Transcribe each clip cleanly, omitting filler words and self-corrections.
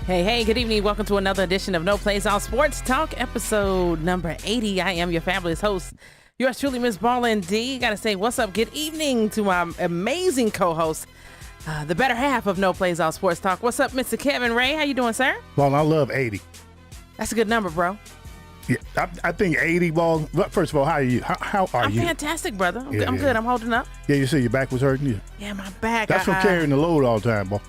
Hey, good evening. Welcome to another edition of No Plays All Sports Talk, episode number 80. I am your fabulous host, yours truly, Miss Ballin D. Got to say what's up, good evening to my amazing co-host, the better half of No Plays All Sports Talk. What's up, Mr. Kevin Ray? How you doing, sir? Well, I love 80. That's a good number, bro. Yeah, I think 80, well, first of all, how are you? How are you? I'm fantastic, brother. I'm good. I'm holding up. Yeah, you said your back was hurting you? Yeah, my back. That's from carrying the load all the time, boy.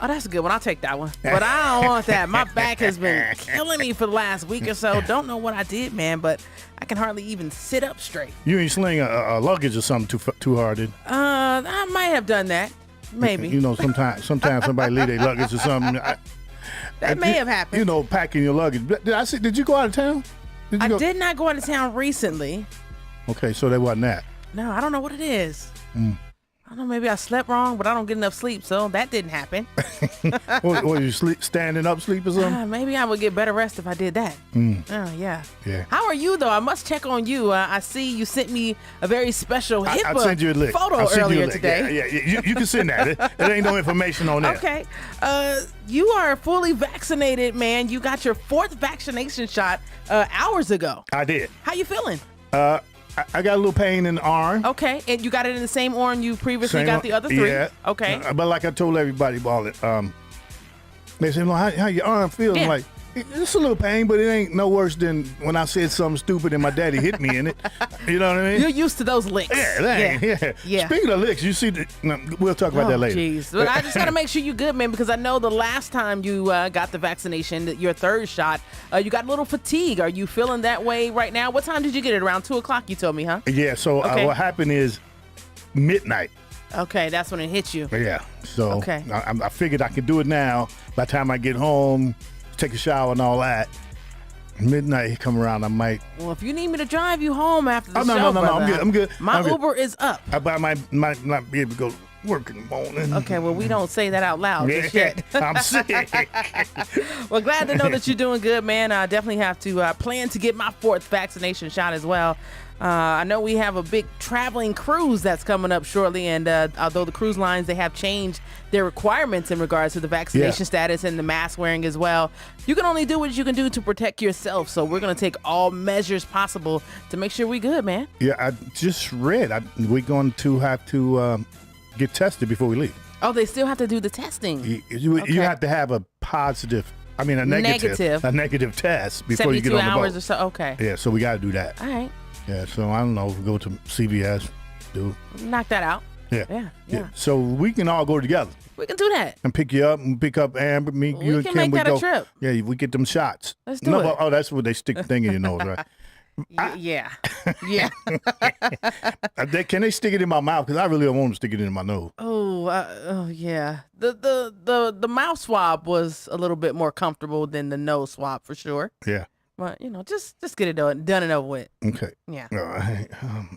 Oh, that's a good one. I'll take that one. But I don't want that. My back has been killing me for the last week or so. Don't know what I did, man, but I can hardly even sit up straight. You ain't sling a luggage or something too hard, did you? I might have done that. Maybe. You know, sometimes somebody leave their luggage or something. That may have happened. You know, packing your luggage. Did you go out of town? I did not go out of town recently. Okay, so that wasn't that. No, I don't know what it is. I don't know, maybe I slept wrong, but I don't get enough sleep, so that didn't happen. Or you standing up sleep or something? Maybe I would get better rest if I did that. Oh, yeah. How are you, though? I must check on you. I see you sent me a very special HIPAA photo earlier today. Yeah. You can send that. It ain't no information on that. Okay. You are fully vaccinated, man. You got your 4th vaccination shot hours ago. I did. How you feeling? I got a little pain in the arm. Okay, and you got it in the same arm you previously got the other 3? Yeah. Okay. But like I told everybody about it, they said, well, how your arm feels? Yeah. I'm like, it's a little pain, but it ain't no worse than when I said something stupid and my daddy hit me in it. You know what I mean? You're used to those licks. Yeah. Speaking of licks, you see, we'll talk about that later. Jeez. But I just got to make sure you're good, man, because I know the last time you got the vaccination, your 3rd shot, you got a little fatigue. Are you feeling that way right now? What time did you get it? Around 2 o'clock, you told me, huh? Yeah, so what happened is midnight. Okay, that's when it hit you. Yeah, so I figured I could do it now. By the time I get home, take a shower and all that, midnight come around, I might. Well, if you need me to drive you home after the show, no, brother, I'm good. My Uber is up. I might not be able to go to work in the morning. Okay, well, we don't say that out loud just yet. I'm sick. Well, glad to know that you're doing good, man. I definitely have to plan to get my 4th vaccination shot as well. I know we have a big traveling cruise that's coming up shortly, and although the cruise lines, they have changed their requirements in regards to the vaccination status and the mask wearing as well, you can only do what you can do to protect yourself. So we're going to take all measures possible to make sure we're good, man. Yeah, I just read we're going to have to get tested before we leave. Oh, they still have to do the testing. You have to have a negative test before you get on the boat. 72 hours or so. Okay. Yeah, so we got to do that. All right. Yeah, so I don't know. We go to CVS, knock that out. Yeah. So we can all go together. We can do that. And pick you up and pick up Amber, me, you and Kim. We can make that a trip. Yeah, we get them shots. Let's do it. Oh, that's what they stick the thing in your nose, right? Yeah. Can they stick it in my mouth? Because I really don't want to stick it in my nose. Oh, yeah. The mouth swab was a little bit more comfortable than the nose swab for sure. Yeah. But, just get it done and over with. Okay. Yeah. All right.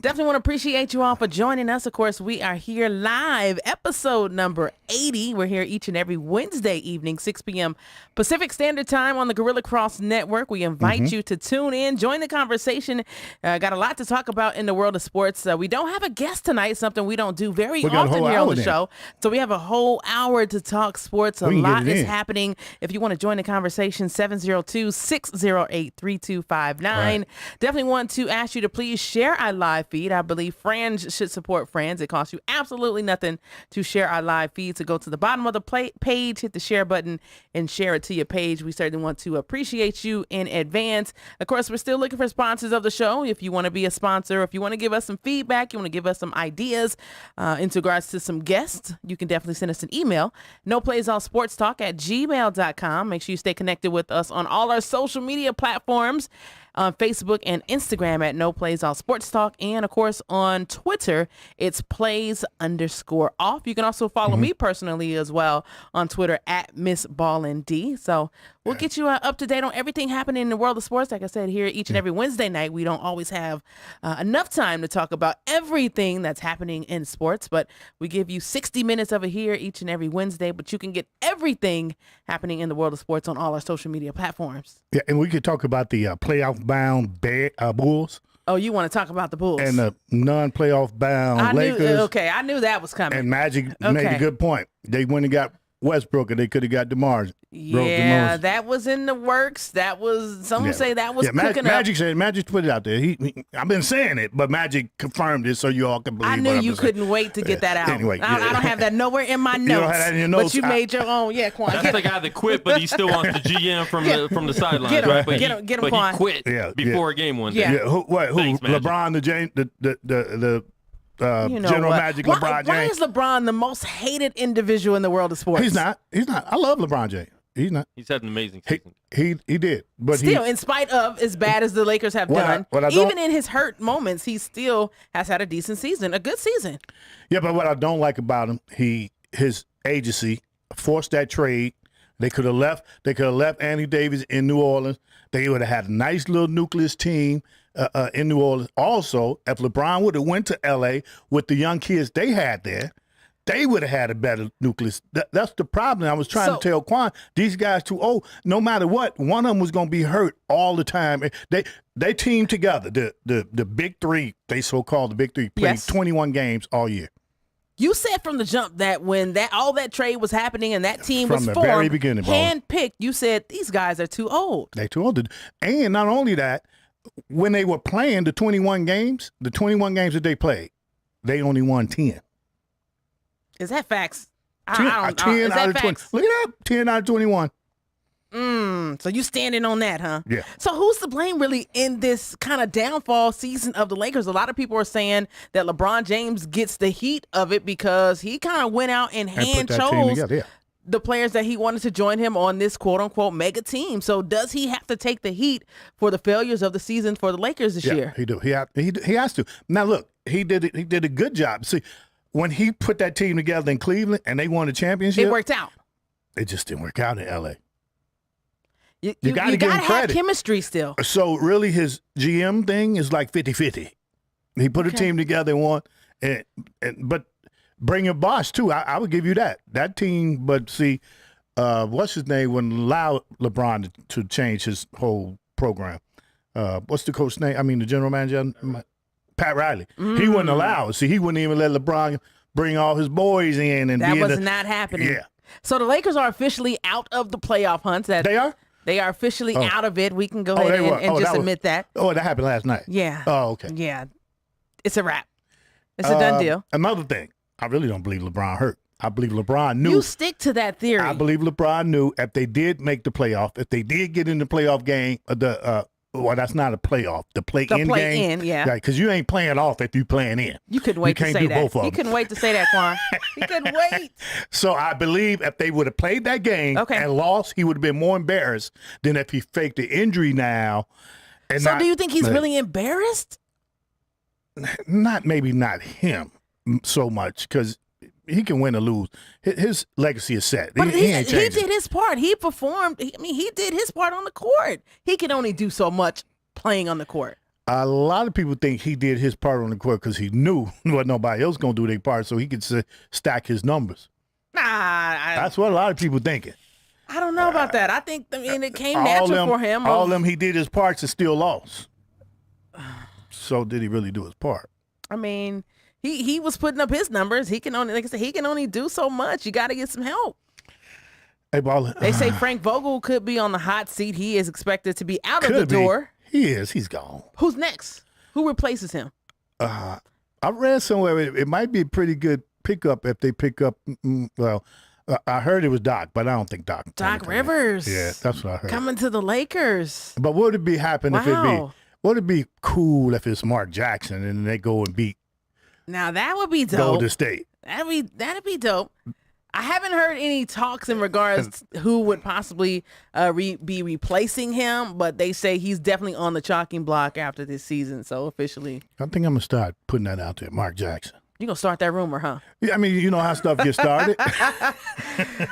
Definitely want to appreciate you all for joining us. Of course, we are here live, episode number 80. We're here each and every Wednesday evening, 6 p.m. Pacific Standard Time on the Guerilla Cross Network. We invite you to tune in, join the conversation. Got a lot to talk about in the world of sports. We don't have a guest tonight, something we don't do very often here on the show. So we have a whole hour to talk sports. A lot is happening. If you want to join the conversation, 702-608-3259. Right. Definitely want to ask you to please share our live feed. I believe friends should support friends. It costs you absolutely nothing to share our live feed. So go to the bottom of the page, hit the share button, and share it to your page. We certainly want to appreciate you in advance. Of course, we're still looking for sponsors of the show. If you want to be a sponsor, if you want to give us some feedback, you want to give us some ideas in regards to some guests, you can definitely send us an email. NoPlaysAllSportsTalk@gmail.com. Make sure you stay connected with us on all our social media platforms. On Facebook and Instagram at No Plays All Sports Talk. And of course on Twitter, it's plays_off. You can also follow me personally as well on Twitter at Miss Ballin D. So we'll get you up to date on everything happening in the world of sports. Like I said, here each and every Wednesday night, we don't always have enough time to talk about everything that's happening in sports, but we give you 60 minutes of it here each and every Wednesday, but you can get everything happening in the world of sports on all our social media platforms. Yeah, and we could talk about the playoff-bound Bulls. Oh, you want to talk about the Bulls? And the non-playoff bound Lakers. I knew that was coming. And Magic made a good point. They went and got Westbrook, and they could have got DeMar. Yeah, that was in the works. That was say that was cooking Magic up. said Magic put it out there. I've been saying it, but Magic confirmed it, so you all can believe. I knew you couldn't wait to get that out. Anyway, I don't have that nowhere in my notes. You don't have that in your notes. But you made your own. Yeah, Quan. That's the guy that quit, but he still wants the GM from the sidelines. Get him, right? get him, but Quan. he quit before a game one day. Yeah. Who? Thanks, Magic. LeBron, the General Magic, LeBron James. Why is LeBron the most hated individual in the world of sports? He's not. I love LeBron James. He's not. He's had an amazing season. He did, but still, in spite of as bad as the Lakers have done, even in his hurt moments, he still has had a decent season, a good season. Yeah, but what I don't like about him, his agency forced that trade. They could have left. They could have left Anthony Davis in New Orleans. They would have had a nice little nucleus team in New Orleans. Also, if LeBron would have went to L.A. with the young kids they had there, they would have had a better nucleus. That's the problem. I was trying to tell Quan, these guys too old. No matter what, one of them was going to be hurt all the time. They teamed together. The big three, they so-called the big three, played 21 games all year. You said from the jump that when all that trade was happening and that team was from the formed, very beginning, handpicked, you said these guys are too old. They're too old. And not only that, when they were playing the 21 games that they played, they only won 10. Is that facts? 10 out of 20. Look it up. 10 out of 21. So you standing on that, huh? Yeah. So who's to blame really in this kind of downfall season of the Lakers? A lot of people are saying that LeBron James gets the heat of it because he kind of went out and hand chose the players that he wanted to join him on this quote-unquote mega team. So does he have to take the heat for the failures of the season for the Lakers this year? He do. He has to. Now look, he did a good job. See, when he put that team together in Cleveland and they won the championship, it worked out. It just didn't work out in L.A. You got to have chemistry still. So really his GM thing is like 50-50. He put a team together and won. But bring a boss too. I would give you that team. But see, what's his name wouldn't allow LeBron to change his whole program. What's the coach's name? I mean, the general manager, Pat Riley. He wouldn't allow it. See, he wouldn't even let LeBron bring all his boys in. And that was not happening. Yeah. So the Lakers are officially out of the playoff hunts. They are? They are officially out of it. We can go ahead and just admit that. Oh, that happened last night. Yeah. Oh, okay. Yeah. It's a wrap. It's a done deal. Another thing, I really don't believe LeBron hurt. I believe LeBron knew. You stick to that theory. I believe LeBron knew if they did make the playoff, if they did get in the playoff game, well, that's not a playoff. The play-in game. Yeah. Because you ain't playing off if you playing in. You couldn't wait to say that. Both of them. You couldn't wait to say that, Quan. You couldn't wait. So I believe if they would have played that game and lost, he would have been more embarrassed than if he faked the injury now. And so do you think he's really embarrassed? Maybe not him so much because he can win or lose. His legacy is set. But he did his part. He performed. He did his part on the court. He can only do so much playing on the court. A lot of people think he did his part on the court because he knew what nobody else going to do their part, so he could stack his numbers. That's what a lot of people thinking. I don't know about that. I think it came natural for him. All of them, he did his parts and still lost. So did he really do his part? I mean, he was putting up his numbers. He can only, like I said, he can only do so much. You got to get some help. Hey, Ball. They say Frank Vogel could be on the hot seat. He is expected to be out of the door. He is. He's gone. Who's next? Who replaces him? I read somewhere it might be a pretty good pickup if they pick up. I heard it was Doc, but I don't think Doc. Doc Rivers. Yeah, that's what I heard. Coming to the Lakers. But would it be happen if it be? Would it be cool if it's Mark Jackson and they go and beat? Now that would be dope. Golden State. That'd be dope. I haven't heard any talks in regards to who would possibly be replacing him, but they say he's definitely on the chopping block after this season. So officially, I think I'm gonna start putting that out there, Mark Jackson. You gonna start that rumor, huh? Yeah, I mean, you know how stuff gets started.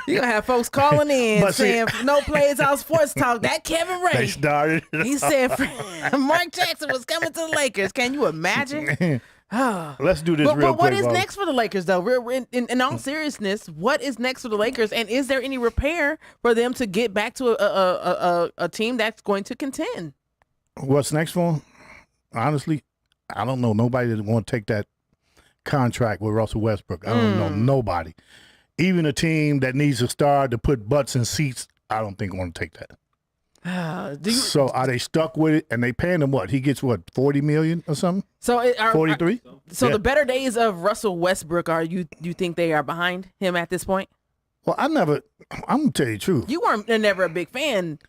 You gonna have folks calling in saying no plays out sports talk. That Kevin Ray. They started. He said Mark Jackson was coming to the Lakers. Can you imagine? Let's do this real quick. But what is next for the Lakers, though? In all seriousness, what is next for the Lakers? And is there any repair for them to get back to a team that's going to contend? What's next for them? Honestly, I don't know. Nobody that want to take that contract with Russell Westbrook. I don't know nobody. even a team that needs a star to put butts in seats, I don't think want to take that. So are they stuck with it? And they paying him what? He gets what, $40 million or something? So 43. So the better days of Russell Westbrook you think they are behind him at this point? Well, I'm gonna tell you the truth. You weren't never a big fan.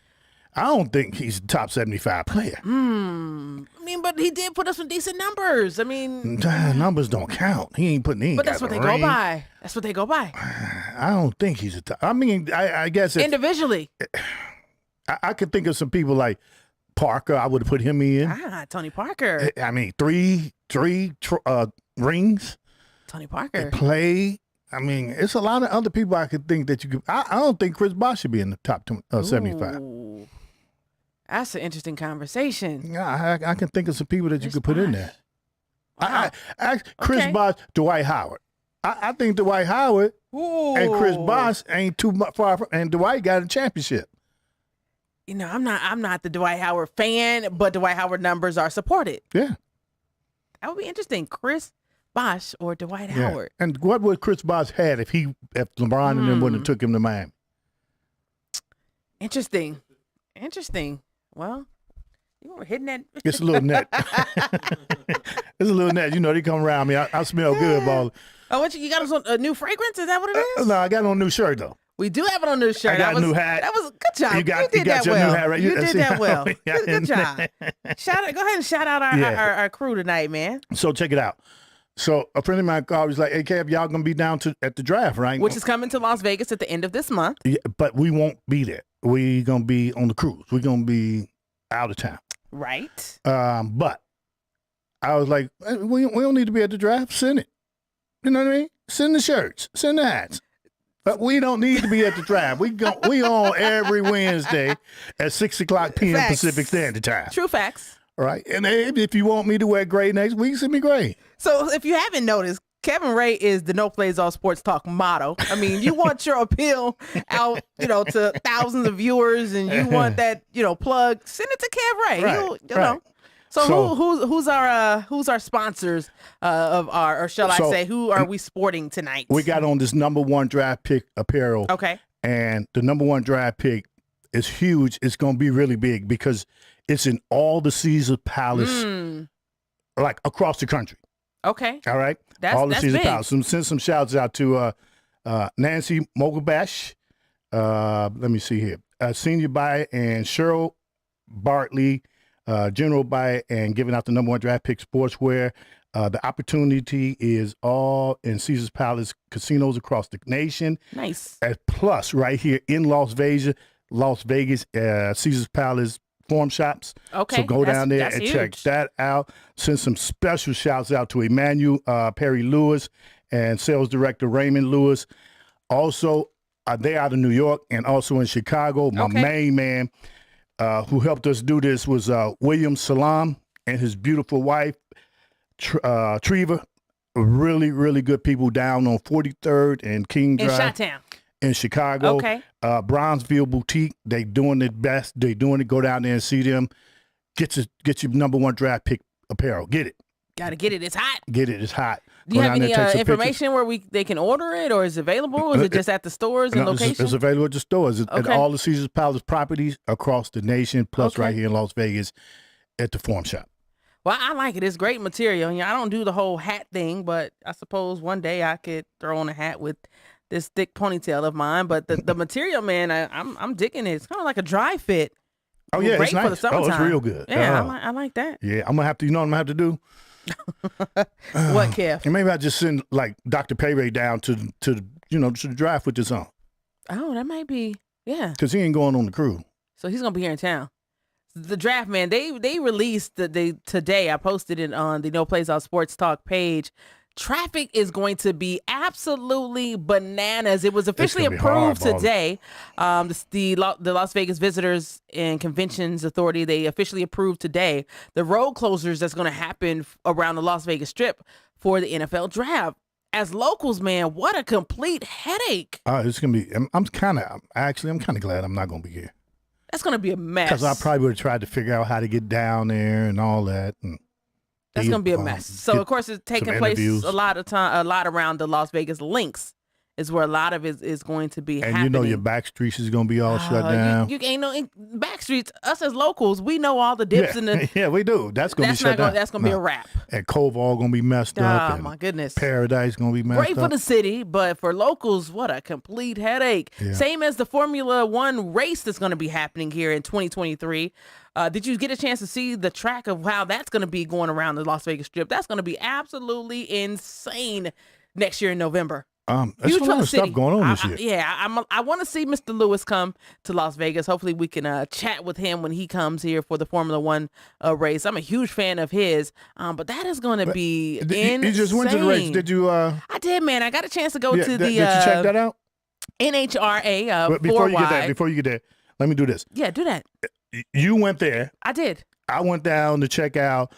I don't think he's a top 75 player. I mean, but he did put up some decent numbers. I mean, numbers don't count. He ain't putting in. But that's what they go by. That's what they go by. I don't think he's a top. I mean, I guess individually. I could think of some people like Parker. I would have put him in. Tony Parker. I mean, three rings. Tony Parker. Play. I mean, it's a lot of other people I could think that you could. I don't think Chris Bosh should be in the top 75. That's an interesting conversation. Yeah, I can think of some people that you could put in there. Wow. Chris Bosh, Dwight Howard. I think Dwight Howard and Chris Bosh ain't too far from, and Dwight got a championship. You know, I'm not the Dwight Howard fan, but Dwight Howard numbers are supported. Yeah. That would be interesting. Chris Bosh or Dwight Howard. And what would Chris Bosh had if LeBron and them wouldn't have took him to Miami? Interesting. Well, you were hitting that. It's a little net. It's a little net. You know, they come around me. I smell good, ball. Oh, you got us a new fragrance? Is that what it is? No, I got on a new shirt though. We do have it on a new shirt. I got a new hat. That was a good job. You did that your well. new hat, right? You did that well. Yeah. Good job. Go ahead and shout out our crew tonight, man. So check it out. So a friend of mine called. He's like, "Hey, Kev, y'all gonna be down at the draft, right?" Which is coming to Las Vegas at the end of this month. Yeah, but we won't be there. We gonna be on the cruise. We're gonna be out of town. Right. But I was like, we don't need to be at the draft. Send it. You know what I mean? Send the shirts. Send the hats. But we don't need to be at the draft. We on every Wednesday at 6:00 p.m. Facts. Pacific Standard Time. True facts. All right. And if you want me to wear gray next week, send me gray. So if you haven't noticed, Kevin Ray is the No Plays All Sports Talk motto. I mean, you want your appeal out, to thousands of viewers, and you want that, plug. Send it to Kev Ray. Right, You know. So who's our sponsors of our, or shall I say, who are we sporting tonight? We got on this number 1 draft pick apparel. Okay. And the number 1 draft pick is huge. It's going to be really big because it's in all the Caesar Palace, like across the country. Okay. All right. That's the Caesar big. Palace. Send some shouts out to Nancy Mogelbash. Let me see here. Senior Buy and Cheryl Bartley. General Buy and giving out the number 1 draft pick sportswear. The opportunity is all in Caesar's Palace casinos across the nation. Nice. Plus, right here in Las Vegas, Caesar's Palace Forum Shops. Okay. So go down there and huge. check that out. Send some special shouts out to Emmanuel Perry Lewis and sales director Raymond Lewis. Also, they out of New York and also in Chicago. My main man who helped us do this was William Salam and his beautiful wife, Treva. Really, really good people down on 43rd and King Drive. In Chi-Town. In Chicago. Okay. Bronzeville Boutique. They doing it best. They doing it. Go down there and see them. Get your number 1 draft pick apparel. Get it. Gotta get it. It's hot. Get it. It's hot. Do you Go have down any there, take some information where they can order it, or is it available? Or is it just at the stores and locations? It's available at the stores at all the Caesar's Palace properties across the nation, plus right here in Las Vegas at the Forum Shop. Well, I like it. It's great material. I don't do the whole hat thing, but I suppose one day I could throw on a hat with this thick ponytail of mine. But the material, man, I'm digging it. It's kind of like a dry fit. Oh yeah, great it's nice. for the summertime. It's real good. Yeah, I like that. Yeah, I'm gonna have to. You know what I'm gonna have to do? What, Kev? And maybe I just send like Dr. Payray down to the draft with this on. Oh, that might be because he ain't going on the cruise. So he's gonna be here in town. The draft, man, they released today. I posted it on the No Plays All Sports Talk page. Traffic is going to be absolutely bananas. It was officially approved today. The Las Vegas Visitors and Conventions Authority, they officially approved today the road closures that's going to happen around the Las Vegas Strip for the NFL draft. As locals, man, what a complete headache. It's going to be, I'm kind of glad I'm not going to be here. That's going to be a mess. Because I probably would have tried to figure out how to get down there and all that. And that's going to be a mess. So, of course, it's taking place a lot around the Las Vegas Links is where a lot of it is going to be And happening. you know your back streets is gonna be all shut down. You ain't no in back streets. Us as locals, we know all the dips and the. Yeah, we do. That's gonna be shut down. That's gonna be a wrap. And Koval gonna be messed up. Oh and my goodness. Paradise gonna be messed Great up. for the city, but for locals, what a complete headache. Yeah. Same as the Formula One race that's going to be happening here in 2023. Did you get a chance to see the track of how that's going to be going around the Las Vegas Strip? That's going to be absolutely insane next year in November. There's Huge a for lot the of stuff city. going on this year. I want to see Mr. Lewis come to Las Vegas. Hopefully we can chat with him when he comes here for the Formula One race. I'm a huge fan of his, but that is going to be insane. You just went to the race. Did you? I did, man. I got a chance to go to the. Did you check that out? NHRA. But before you get there, let me do this. Yeah, do that. You went there. I did. I went down to check out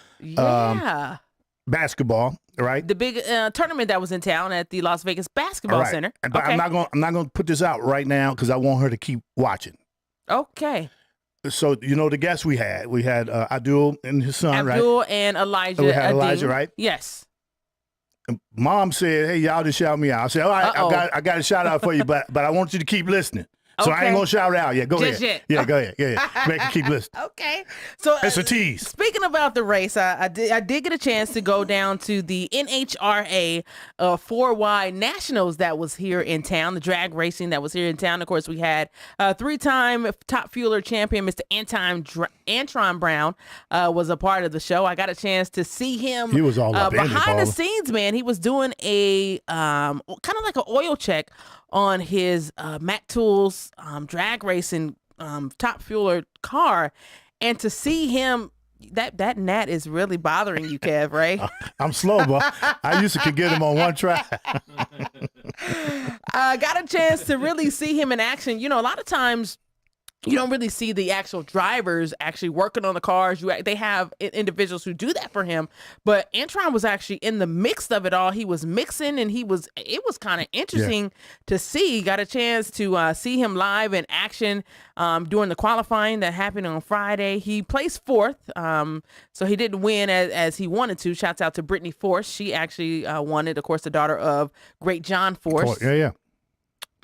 basketball. Right, the big tournament that was in town at the Las Vegas Basketball Center. But okay. I'm not going to put this out right now because I want her to keep watching. Okay. So you know the guests we had Abdul and his son, Abdul and Elijah. We had Adine. Elijah, right? Yes. And Mom said, "Hey, y'all just shout me out." I said, "All right, I got a shout out for you, but I want you to keep listening." So I ain't gonna shout it out yet. Go Just ahead. Yet. Yeah, go ahead. Yeah, make her keep listening. Okay. So it's a tease. Speaking about the race, I did get a chance to go down to the NHRA 4Y Nationals that was here in town, the drag racing that was here in town. Of course, we had 3-time top fueler champion, Mr. Antron Brown, was a part of the show. I got a chance to see him. He was all up in it, behind the Paula. scenes, man. He was doing a kind of like an oil check on his Mac Tools drag racing top fueler car, and to see him, that gnat is really bothering you, Kev, right? I'm slow, but I used to could get him on one track. I got a chance to really see him in action. You know, a lot of times you don't really see the actual drivers actually working on the cars. They have individuals who do that for him, but Antron was actually in the mix of it all. He was mixing, and it was kind of interesting to see. Got a chance to see him live in action during the qualifying that happened on Friday. He placed fourth, so he didn't win as he wanted to. Shouts out to Brittany Force. She actually won it, of course, the daughter of great John Force. Yeah.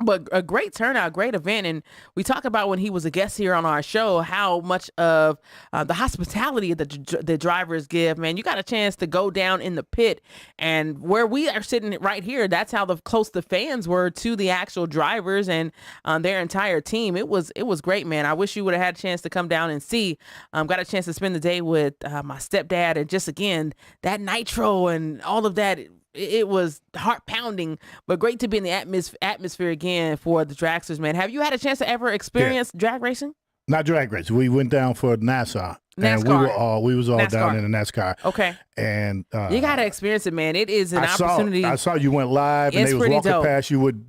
But a great turnout, great event. And we talk about when he was a guest here on our show, how much of the hospitality that the drivers give, man. You got a chance to go down in the pit, and where we are sitting right here, that's how close the fans were to the actual drivers and their entire team. It was great, man. I wish you would have had a chance to come down and see. Got a chance to spend the day with my stepdad, and just, again, that nitro and all of that. It was heart pounding, but great to be in the atmosphere again for the dragsters, man. Have you had a chance to ever experience drag racing? Not drag racing. We went down for NASCAR. And we was all down in the NASCAR. Okay. And you got to experience it, man. It is an opportunity. I saw you went live, and they was walking past you with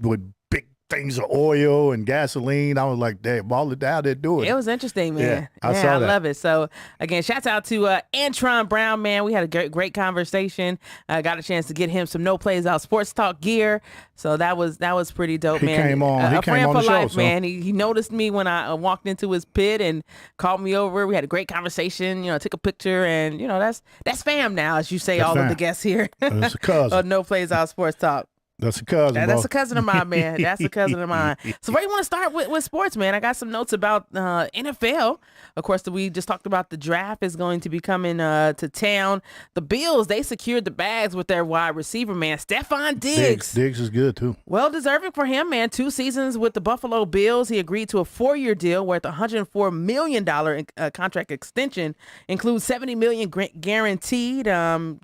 big things of oil and gasoline. I was like, damn, all it down there doing. It was interesting, man. Yeah, I saw that. I love it. So again, shouts out to Antron Brown, man. We had a great conversation. Got a chance to get him some No Plays Out sports talk gear. So that was pretty dope, man. He came on a friend for the life, show, man. He noticed me when I walked into his pit and called me over. We had a great conversation. You know, took a picture, and you know that's fam now, as you say. That's all fam. Of the guests here. That's a cousin. No Plays Out sports talk. That's a cousin. That's a cousin of mine, man. That's a cousin of mine. So where do you want to start with sports, man? I got some notes about NFL. Of course, we just talked about the draft is going to be coming to town. The Bills, they secured the bags with their wide receiver, man, Stephon Diggs. Diggs is good, too. Well deserving for him, man. 2 seasons with the Buffalo Bills. He agreed to a 4-year deal worth $104 million contract extension. Includes $70 million guaranteed.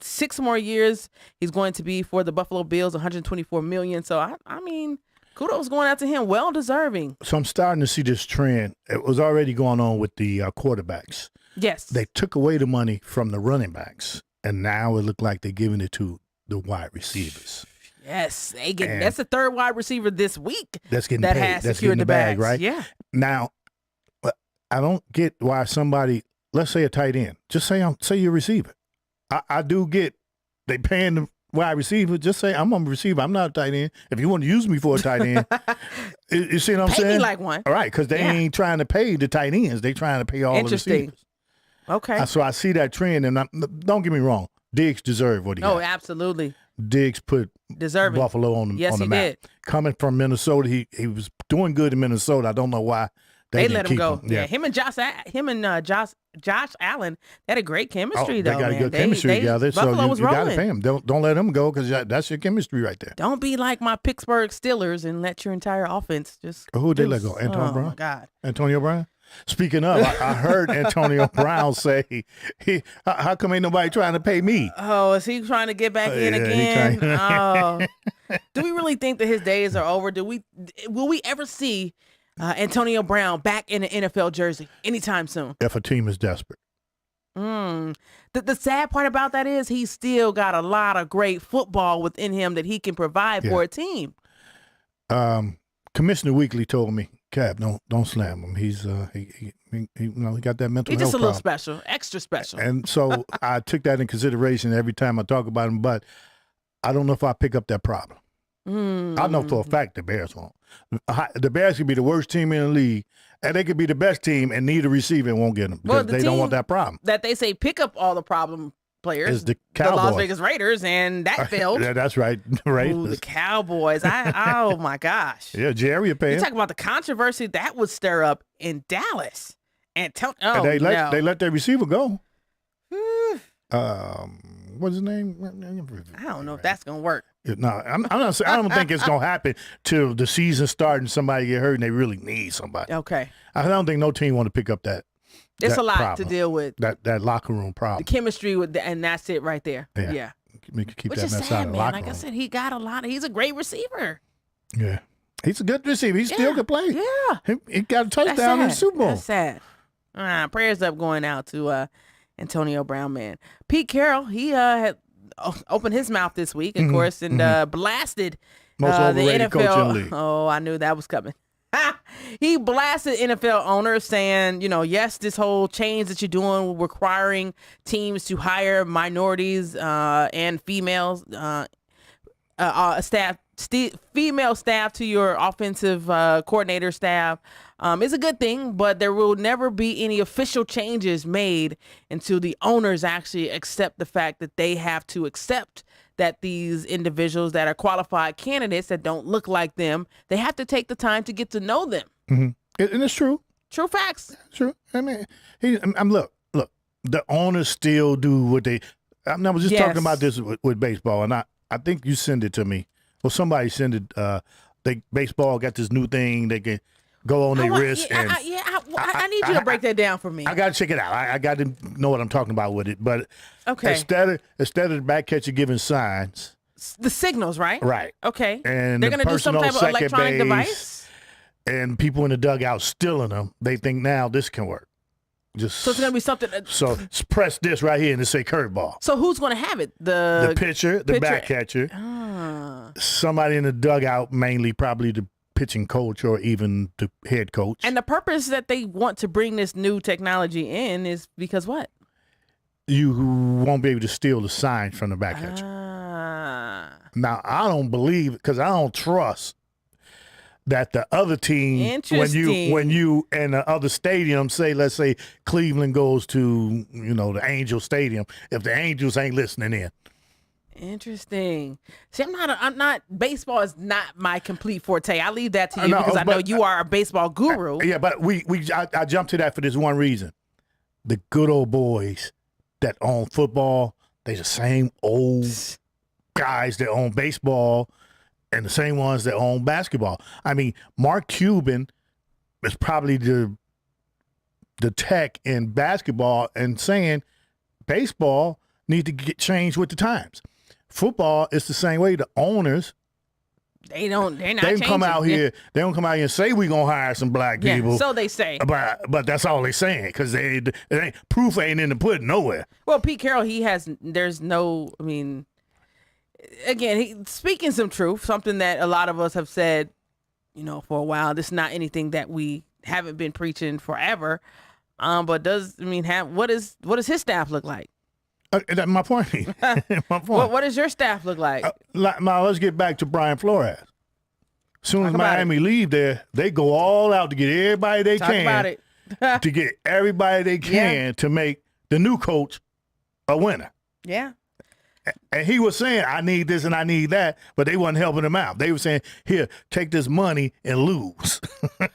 6 more years he's going to be for the Buffalo Bills, $124 million. So I mean, kudos going out to him. Well deserving. So I'm starting to see this trend. It was already going on with the quarterbacks. Yes. They took away the money from the running backs, and now it looked like they're giving it to the wide receivers. Yes, that's the 3rd wide receiver this week that's getting that paid. has That's secured getting the bag, bags. right? Yeah. Now, I don't get why somebody, let's say a tight end, just say you're a receiver. I do get they paying the wide receiver. Just say I'm a receiver. I'm not a tight end. If you want to use me for a tight end, you see what I'm saying? Pay me like one. All right, because they ain't trying to pay the tight ends. They trying to pay all the receivers. Okay. So I see that trend, and don't get me wrong. Diggs deserved what he got. Oh, absolutely. Diggs put Deserving. Buffalo on the map. Did. coming from Minnesota. He was doing good in Minnesota. I don't know why they didn't let him keep go. him. Yeah, him and Josh Allen, they had a great chemistry they though. got man. a good chemistry together. Buffalo so was you got to rolling. pay him. Don't let him go because that's your chemistry right there. Don't be like my Pittsburgh Steelers and let your entire offense just. Who did they let go? Antonio Brown. Oh my God. Antonio Brown. Speaking of, I heard Antonio Brown say, "How come ain't nobody trying to pay me?" Oh, is he trying to get back in Yeah, he again? trying. Oh, do we really think that his days are over? Will we ever see Antonio Brown back in an NFL jersey anytime soon? If a team is desperate. The sad part about that is he's still got a lot of great football within him that he can provide for a team. Commissioner Weekly told me, Cap, don't slam him. He's he got that mental He's health just a little problem. special, extra special. And so I took that in consideration every time I talk about him, but I don't know if I pick up that problem. I know for a fact the Bears won't. The Bears could be the worst team in the league, and they could be the best team, and neither receiver won't get them because they don't want that problem. That they say pick up all the problem players Is the Las Cowboys. Vegas Raiders, and that failed. Yeah, that's right. Right. Ooh, the Cowboys. Oh my gosh. Yeah, Jerry, you're You paying. talk about the controversy that would stir up in Dallas. And And they let their receiver go. Whew. What's his name? I don't know if that's gonna work. No, I'm not saying. I don't think it's gonna happen till the season starts and somebody get hurt and they really need somebody. Okay. I don't think no team want to pick up that. It's that a lot problem, to deal with. That locker room The problem. chemistry with and that's it right there. Yeah. We can keep Which that is mess out sad, of the man. locker Like I room. said, he's a great receiver. Yeah, he's a good receiver. He still can play. Yeah. He got a That's touchdown in the sad. Super Bowl. That's sad. Prayers up going out to Antonio Brown, man. Pete Carroll, he had opened his mouth this week, of course, and blasted Most the overrated coach in the NFL. league. Oh, I knew that was coming. He blasted NFL owners saying, yes, this whole change that you're doing requiring teams to hire minorities and females female staff to your offensive coordinator staff is a good thing, but there will never be any official changes made until the owners actually accept the fact that they have to accept that these individuals that are qualified candidates that don't look like them, they have to take the time to get to know them. Mm-hmm. And it's true. True facts. True. I mean, look. The owners still do what they. I was just talking about this with baseball, and I think you send it to me. Well, somebody send it. Baseball got this new thing they can go on their wrist. I need you to break that down for me. I got to check it out. I got to know what I'm talking about with it. But Okay. instead of the back catcher giving signs, The signals, right? right? Okay. And they're the going to do some person on type of second electronic base, device? and people in the dugout stealing them. They think now this can work. Just So it's going to be something. so press this right here and it say curveball. So who's going to have it? The pitcher, the back catcher, Ah. somebody in the dugout, mainly probably the pitching coach or even the head coach. And the purpose that they want to bring this new technology in is because what? You won't be able to steal the signs from the back catcher. Ah. Now, I don't believe, because I don't trust that the other team, Interesting. when you and the other stadium, let's say Cleveland goes to, the Angel Stadium, if the Angels ain't listening in. Interesting. See, I'm not, baseball is not my complete forte. I leave that to you No, because I know but- you are a baseball guru. Yeah, but I jumped to that for this one reason. The good old boys that own football, they the same old guys that own baseball and the same ones that own basketball. I mean, Mark Cuban is probably the tech in basketball and saying baseball needs to get changed with the times. Football is the same way. The owners, They're not they don't changing. come out here. They don't come out here and say we're gonna hire some black Yeah, people. so they say. But that's all they saying because proof ain't in the pudding nowhere. Well, Pete Carroll, there's no, again, speaking some truth, something that a lot of us have said, for a while. This is not anything that we haven't been preaching forever. But what does his staff look like? That's my point. My point. What does your staff look like? Now let's get back to Brian Flores. As soon as Talk about Miami leave there, they go all out to get everybody they Talk can. about it. To get everybody they can to make the new coach a winner. Yeah. And he was saying, I need this and I need that, but they wasn't helping him out. They were saying, here, take this money and lose.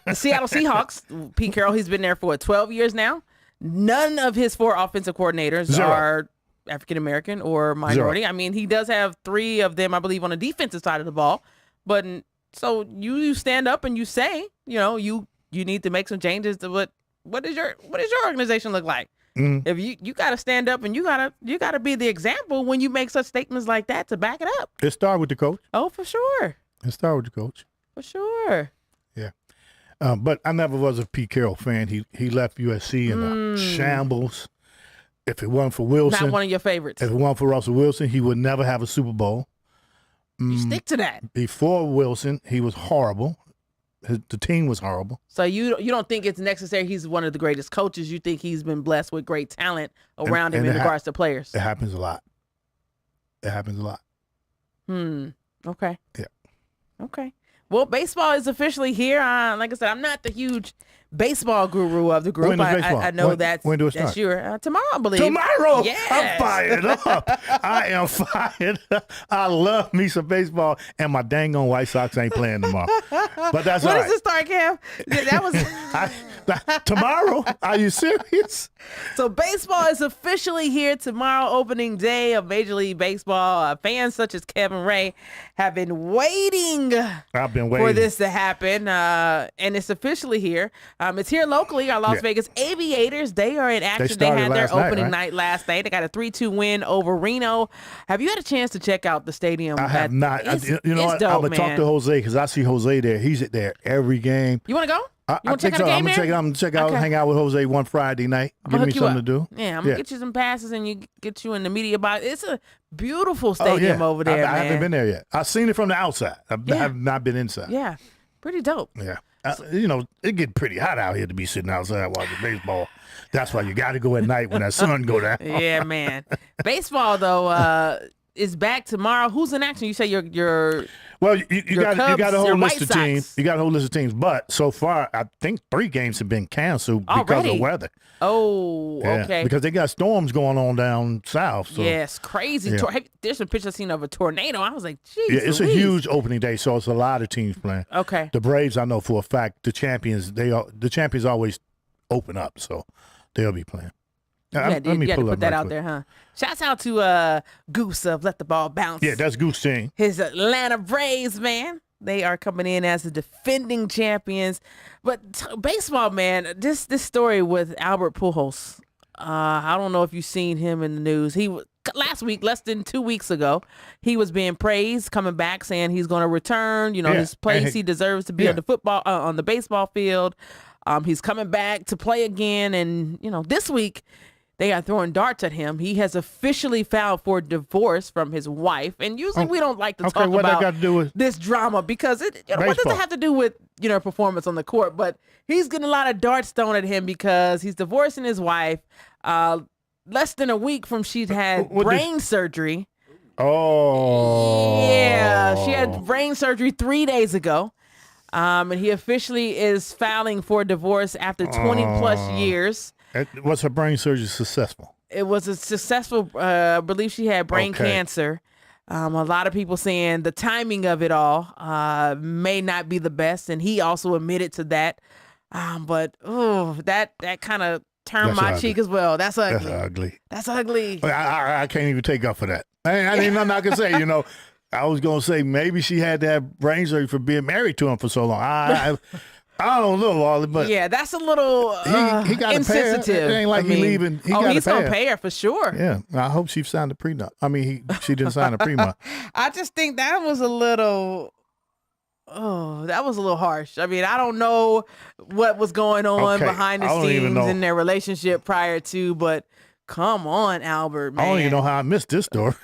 The Seattle Seahawks, Pete Carroll, he's been there for 12 years now. None of his 4 offensive coordinators are African-American or minority. I mean, he does have 3 of them, I believe, on the defensive side of the ball. But so you stand up and you say, you need to make some changes to what does your organization look like? If you got to stand up and you got to be the example when you make such statements like that to back it up. It started with the coach. Oh, for sure. It started with the coach. For sure. Yeah. But I never was a Pete Carroll fan. He left USC in a shambles. If it wasn't for Wilson. Not one of your favorites. If it wasn't for Russell Wilson, he would never have a Super Bowl. You stick to that. Before Wilson, he was horrible. The team was horrible. So you don't think it's necessary he's one of the greatest coaches. You think he's been blessed with great talent around him in regards to players. It happens a lot. Okay. Yeah. Okay. Well, baseball is officially here. Like I said, I'm not the huge baseball guru of the group. When does baseball? I know that's your tomorrow, I believe. Tomorrow? Yes. I'm fired up. I am fired up. I love me some baseball, and my dang on White Sox ain't playing tomorrow. But that's all right. When does it start, Cam? That was tomorrow? Are you serious? So baseball is officially here tomorrow, opening day of Major League Baseball. Fans such as Kevin Ray have been waiting. I've been waiting for this to happen, and it's officially here. It's here locally. Our Las Vegas Aviators, they are in action. They had their opening night last night. They got a 3-2 win over Reno. Have you had a chance to check out the stadium? I have not. You know what? I'm going to talk to Jose because I see Jose there. He's there every game. You want to go? I think so. I'm gonna check out, hang out with Jose one Friday night. Give me something to do. Yeah, I'm gonna get you some passes and get you in the media box. It's a beautiful stadium over there. I haven't been there yet. I've seen it from the outside. I have not been inside. Yeah, pretty dope. Yeah, it get pretty hot out here to be sitting outside watching baseball. That's why you got to go at night when that sun go down. Yeah, man. Baseball though is back tomorrow. Who's in action? You say your Well, you got a whole list of teams. Sox. You got a whole list of teams, but so far, I think 3 games have been canceled because of weather. Oh, yeah, okay. Because they got storms going on down south. So. Yes, crazy. Yeah. There's some pictures I've seen of a tornado. I was like, geez. Yeah, it's a huge opening day, so it's a lot of teams playing. Okay. The Braves, I know for a fact, the champions always open up, so they'll be playing. You had to put that out there, huh? Shouts out to Goose of Let the Ball Bounce. Yeah, that's Goose team. His Atlanta Braves, man. They are coming in as the defending champions. But baseball, man, this story with Albert Pujols. I don't know if you've seen him in the news. Last week, less than 2 weeks ago, he was being praised, coming back, saying he's going to return. His place, he deserves to be on the baseball field. He's coming back to play again, and this week they are throwing darts at him. He has officially filed for divorce from his wife, and usually we don't like to talk what about that got to do with this drama because what does it have to do with performance on the court? But he's getting a lot of darts thrown at him because he's divorcing his wife. Less than a week from she'd had brain surgery. Oh. Yeah, she had brain surgery 3 days ago. And he officially is filing for divorce after 20 plus years. Was her brain surgery successful? It was a successful, I believe she had brain cancer. A lot of people saying the timing of it all may not be the best. And he also admitted to that. But that kind of turned my cheek as well. That's ugly. That's ugly. I can't even take up for that. I mean, I'm not going to say, I was going to say maybe she had to have brain surgery for being married to him for so long. I don't know, Wally, but yeah, that's a little he got insensitive. It ain't like he's leaving. He's going to pay her for sure. Yeah, I hope she signed a prenup. I mean, she didn't sign a prenup. I just think that was a little harsh. I mean, I don't know what was going on behind the scenes in their relationship prior to, but come on, Albert, man. I don't even know how I missed this story.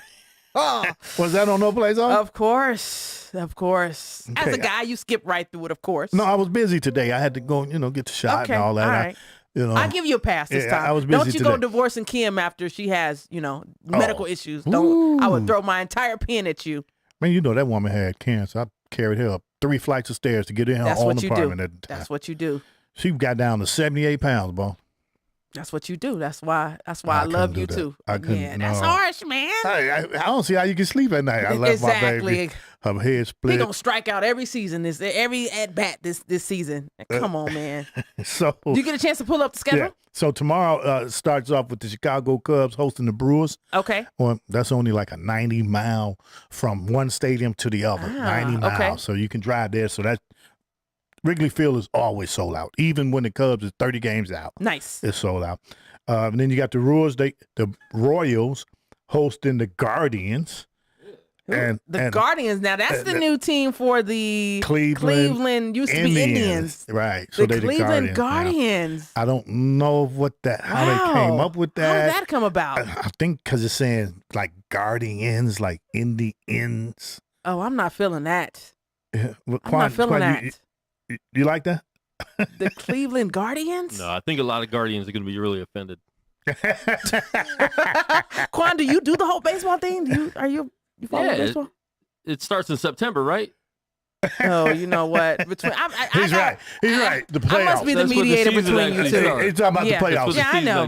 Oh. Was that on No Play Zone? Of course. Okay. As a guy, you skip right through it, of course. No, I was busy today. I had to go, get the shot and all that. All right. I'll give you a pass this time. I was busy Don't you go divorcing Kim after she has, medical issues. Don't. I would throw my entire pen at you. Man, that woman had cancer. I carried her up 3 flights of stairs to get in her own apartment at the time. That's what you do. She got down to 78 pounds, bro. That's what you do. That's why I love couldn't you do that. too. I couldn't. Yeah, that's no. harsh, man. I don't see how you can sleep at night. I left my baby. Her head He split. gonna strike out every season. Every at bat this season. Come on, man. So Do you get a chance to pull up the schedule? yeah. So tomorrow starts off with the Chicago Cubs hosting the Brewers. Okay. Well, that's only like a 90-mile from one stadium to the other. 90 miles. okay. So you can drive there. So that Wrigley Field is always sold out. Even when the Cubs is 30 games out. Nice. It's sold out. And then you got the the Royals hosting the Guardians. And the Guardians. Now that's the new team for the Cleveland used to be Indians. Right. So the they Cleveland Guardians. I don't know how they came up with that. How did that come about? I think because it's saying like Guardians, like Indians. Oh, I'm not feeling that. I'm not feeling that. You like that? The Cleveland Guardians? No, I think a lot of Guardians are going to be really offended. Quan, do you do the whole baseball thing? You follow baseball? It starts in September, right? Oh, you know what? He's right. The playoffs. I must be the mediator between you two. He's talking about the playoffs. Yeah, I know.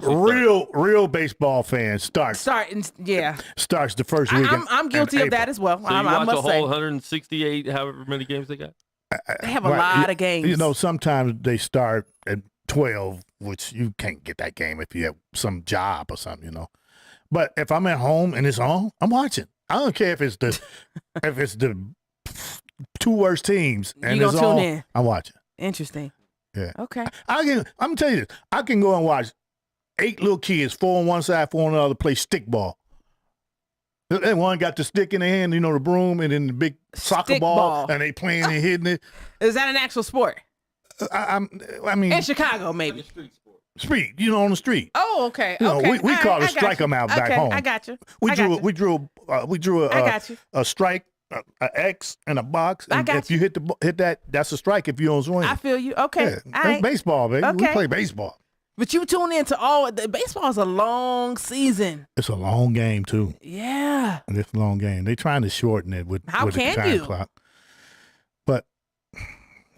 Real baseball fans starts the first weekend. I'm guilty of that as well. So you watch a whole 168, however many games they got? They have a lot of games. You know, sometimes they start at 12, which you can't get that game if you have some job or something, you know. But if I'm at home and it's on, I'm watching. I don't care if it's the two worst teams and it's on. In. I'm watching. Interesting. Yeah. Okay. I'm gonna tell you this. I can go and watch 8 little kids, 4 on one side, 4 on the other, play stickball. And one got the stick in their hand, you know, the broom, and then the big soccer ball, and they playing and hitting it. Is that an actual sport? I mean, in Chicago, maybe. Street, you know, on the street. Oh, okay. You know, okay. we call it strike them out back home. I got you. We drew a strike, an X, and a box. And if you hit that, that's a strike. If you don't swing, I feel you. Okay, that's baseball, baby. Okay. We play baseball. But you tune into baseball is a long season. It's a long game too. Yeah, it's a long game. They're trying to shorten it with the time clock, but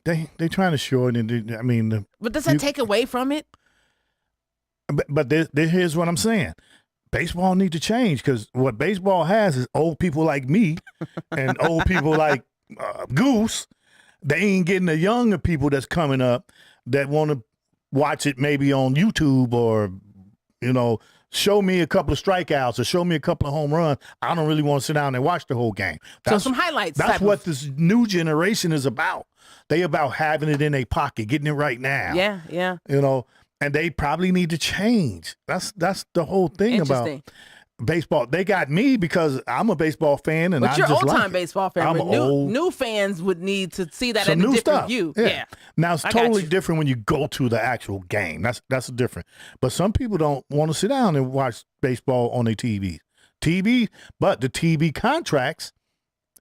they trying to shorten it. I mean, but does that take away from it? But here's what I'm saying. Baseball need to change because what baseball has is old people like me and old people like Goose. They ain't getting the younger people that's coming up that want to watch it maybe on YouTube or, you know, show me a couple of strikeouts or show me a couple of home runs. I don't really want to sit down and watch the whole game. So some highlights. That's what this new generation is about. They about having it in their pocket, getting it right now. Yeah, yeah. You know, and they probably need to change. That's the whole thing about baseball. They got me because I'm a baseball fan, and you're old-time baseball fan. But new fans would need to see that in a different view. Yeah. Now it's totally different when you go to the actual game. That's different. But some people don't want to sit down and watch baseball on their TV. But the TV contracts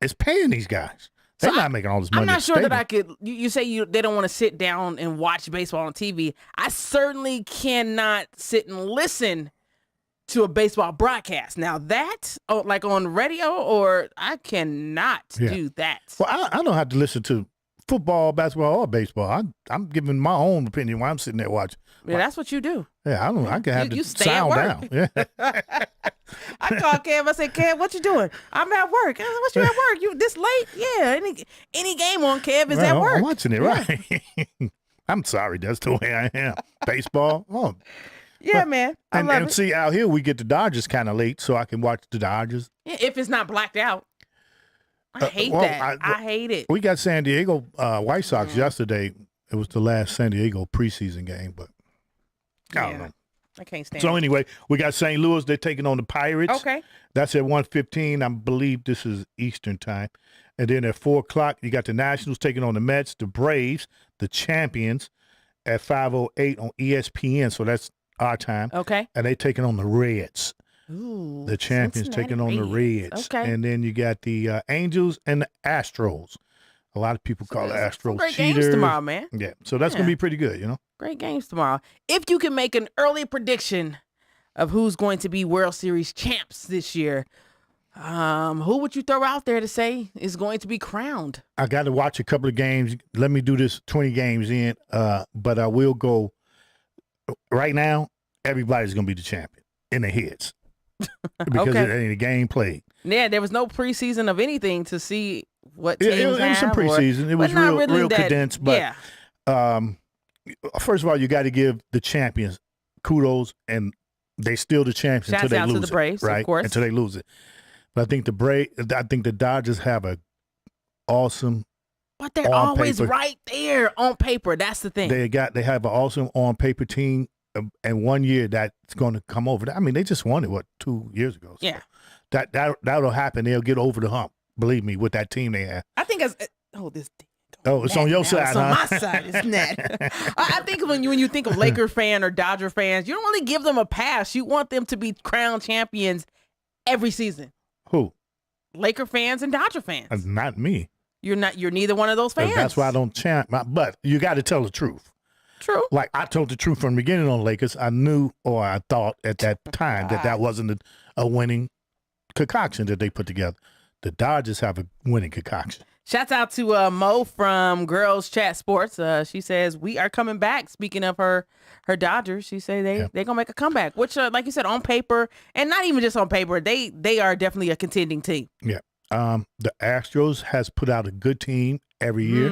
is paying these guys. They're not making all this money. I'm not sure that I could. You say they don't want to sit down and watch baseball on TV. I certainly cannot sit and listen to a baseball broadcast. Now that, like on radio, or I cannot do that. Well, I don't have to listen to football, basketball, or baseball. I'm giving my own opinion while I'm sitting there watching. Yeah, that's what you do. Yeah, I can have the sound down. Yeah. I called Kev. I said, Kev, what you doing? I'm at work. What you at work? You this late? Yeah. Any game on, Kev, is at work. I'm watching it, right? I'm sorry. That's the way I am. Baseball. Oh. Yeah, man. I love it. See, out here, we get the Dodgers kind of late, so I can watch the Dodgers. Yeah, if it's not blacked out. I hate that. I hate it. We got San Diego White Sox yesterday. It was the last San Diego preseason game, but I don't know. I can't stand it. So anyway, we got St. Louis. They're taking on the Pirates. Okay. That's at 1:15. I believe this is Eastern time. And then at 4 o'clock, you got the Nationals taking on the Mets, the Braves, the champions at 5:08 on ESPN. So that's our time. Okay. And they taking on the Reds. Ooh, the champions taking on the Reds. Okay. And then you got the Angels and the Astros. A lot of people call the Astros great cheaters. Games tomorrow, man. Yeah. So that's going to be pretty good, you know? Great games tomorrow. If you can make an early prediction of who's going to be World Series champs this year, who would you throw out there to say is going to be crowned? I got to watch a couple of games. Let me do this 20 games in, but I will go right now. everybody's going to be the champion in their heads because it ain't a game played. Yeah, there was no preseason of anything to see what teams It was some have, preseason. It was real condensed. But first of all, you got to give the champions kudos, and they still the champions until they lose to the Braves, right? Of course. Until they lose it. But I think the Dodgers have a awesome. But they're always right there on paper. That's the thing. They have an awesome on paper team, and 1 year that's going to come over. I mean, they just won it 2 years ago. So yeah, that'll happen. They'll get over the hump. Believe me, with that team they have. I think it's on your side, it's on my side. It's not. I think when you think of Laker fan or Dodger fans, you don't really give them a pass. You want them to be crowned champions every season. Who? Laker fans and Dodger fans. Not me. You're neither one of those fans. That's why I don't chant. But you got to tell the truth. True. Like I told the truth from the beginning on Lakers. I knew, or I thought at that time that wasn't a winning concoction that they put together. The Dodgers have a winning concoction. Shouts out to Mo from Girls Chat Sports. She says we are coming back. Speaking of her Dodgers, she say they're gonna make a comeback. Which, like you said, on paper, and not even just on paper, they are definitely a contending team. Yeah. The Astros has put out a good team every year.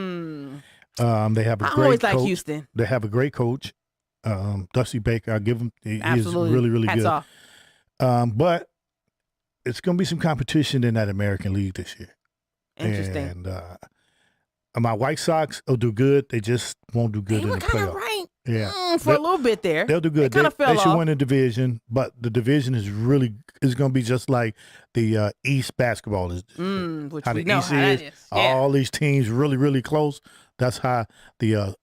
They have a great always coach. Like Houston. They have a great coach, Dusty Baker. I give him. He's Absolutely. really Hats good. Off. But it's going to be some competition in that American League this year. Interesting. And my White Sox will do good. They just won't do good in the playoffs. Right. Yeah, for a little bit there. They'll do good. They should win the division, but the division is going to be just like the East basketball is. Which how we the know East how is. that is. Yeah. All these teams really, really close. That's how the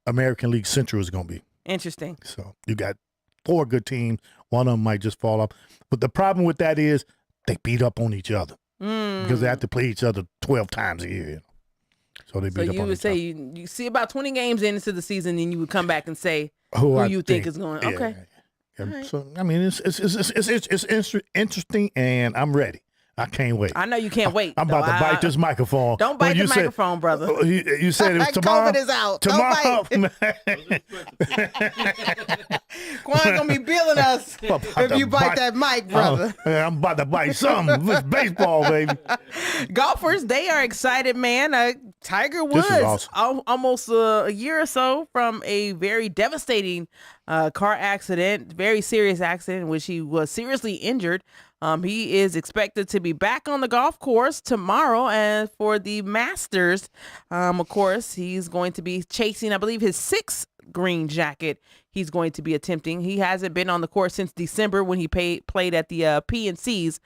American League Central is going to be. Interesting. So you got 4 good teams. One of them might just fall off. But the problem with that is they beat up on each other because they have to play each other 12 times a year. So they beat up on each other. So you would say you see about 20 games into the season, and you would come back and say who you think is going. Okay. Yeah. Right. So I mean, it's interesting, and I'm ready. I can't wait. I know you can't wait. I'm about to bite this microphone. Don't bite the microphone, brother. You said it was tomorrow. COVID is out. Tomorrow. Quan gonna be billing us if you bite that mic, brother. I'm about to bite something. It's baseball, baby. Golfers, they are excited, man. Tiger Woods, awesome. Almost a year or so from a very devastating car accident, very serious accident in which he was seriously injured. He is expected to be back on the golf course tomorrow, and for the Masters, of course, he's going to be chasing, I believe, his 6th green jacket. He's going to be attempting. He hasn't been on the course since December when he played at the PNC's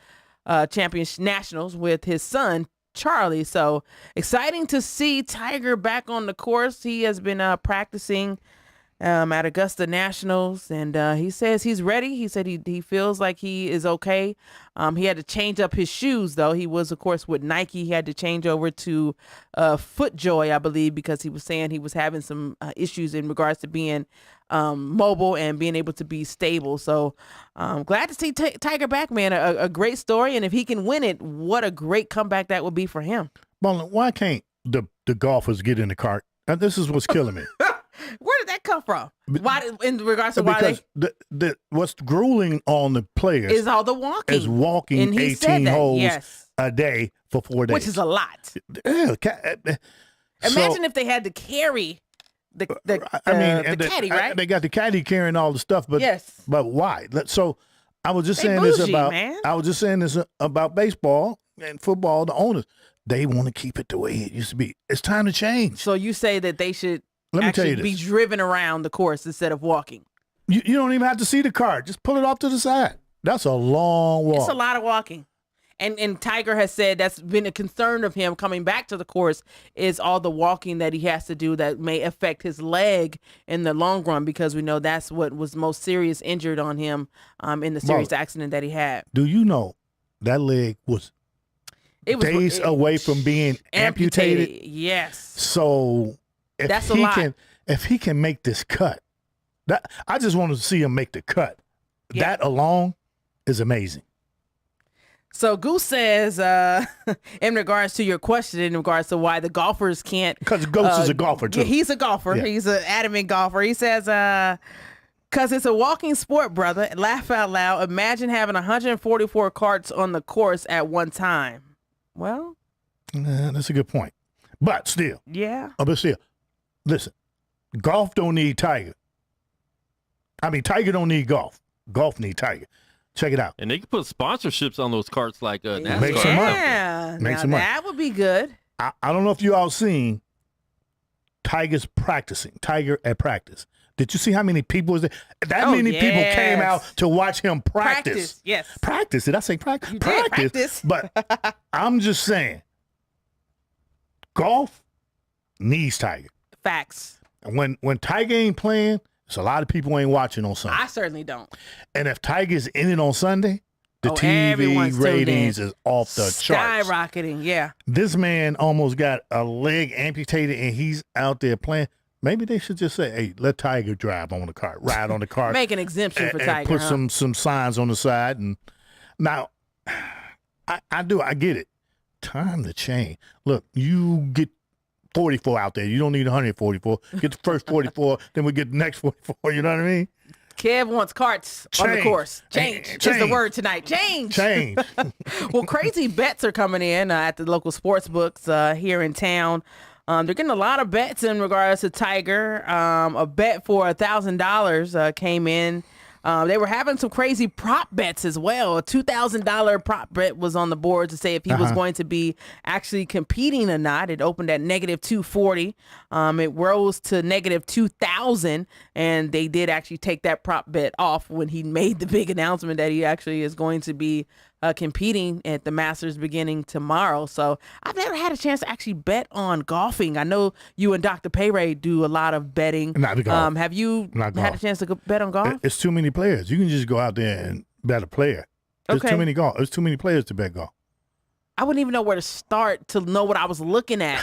Championship Nationals with his son Charlie. So exciting to see Tiger back on the course. He has been practicing at Augusta Nationals, and he says he's ready. He said he feels like he is okay. He had to change up his shoes, though. He was, of course, with Nike. He had to change over to FootJoy, I believe, because he was saying he was having some issues in regards to being mobile and being able to be stable. So glad to see Tiger back, man. A great story, and if he can win it, what a great comeback that would be for him. Well, why can't the golfers get in the cart? And this is what's killing me. Where did that come from? Why, in regards to because why what's grueling on the players is all the walking. Is walking and 18 holes a day for 4 days, which is a lot. Yeah, imagine if they had to carry the caddy, right? They got the caddy carrying all the stuff, but but why? So I was just saying this about baseball and football. The owners, they want to keep it the way it used to be. It's time to change. So you say that they should. Let me tell you be driven around the course instead of walking. You don't even have to see the cart. Just pull it off to the side. That's a long walk. It's a lot of walking. And Tiger has said that's been a concern of him coming back to the course is all the walking that he has to do that may affect his leg in the long run, because we know that's what was most serious injured on him in the serious accident that he had. Do you know that leg was days away from being amputated? Yes. So if he can make this cut, I just want to see him make the cut. Yeah. That alone is amazing. So Goose says, in regards to your question, in regards to why the golfers can't, because Goose is a golfer too. He's a golfer. Yeah. He's an adamant golfer. He says, Because it's a walking sport, brother. Laugh out loud. Imagine having 144 carts on the course at one time. Well, that's a good point. But still, yeah. Listen, golf don't need Tiger. I mean, Tiger don't need golf. Golf need Tiger. Check it out. And they can put sponsorships on those carts like NASCAR. Make some money. Yeah, Make now some money. that would be good. I don't know if you all seen Tiger's practicing. Tiger at practice. Did you see how many people was there? That many people came out to watch him practice. Yes. Practice. Did I say practice? You did practice. But I'm just saying, golf needs Tiger. Facts. And when Tiger ain't playing, there's a lot of people ain't watching on Sunday. I certainly don't. And if Tiger's in it on Sunday, the everyone's TV tuned ratings in. is off the charts. Skyrocketing, yeah. This man almost got a leg amputated and he's out there playing. Maybe they should just say, hey, let Tiger drive on the cart, ride on the cart. Make an exemption for Tiger. And put some signs on the side. And now, I get it. Time to change. Look, you get 44 out there. You don't need 144. Get the first 44, then we get the next 44. You know what I mean? Kev wants carts on the course. Change is the word tonight. Change. Well, crazy bets are coming in at the local sports books here in town. They're getting a lot of bets in regards to Tiger. A bet for $1,000 came in. They were having some crazy prop bets as well. A $2,000 prop bet was on the board to say if he was going to be actually competing or not. It opened at -240. It rose to -2,000, and they did actually take that prop bet off when he made the big announcement that he actually is going to be competing at the Masters beginning tomorrow. So I've never had a chance to actually bet on golfing. I know you and Dr. Payray do a lot of betting. Not the golf. Have you Not had golf. a chance to bet on golf? It's too many players. You can just go out there and bet a player. There's Okay. too many golf. There's too many players to bet golf. I wouldn't even know where to start to know what I was looking at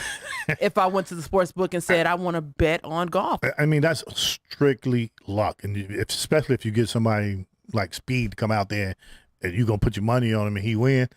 if I went to the sports book and said I want to bet on golf. I mean, that's strictly luck, and especially if you get somebody like Speed to come out there and you're gonna put your money on him and he win,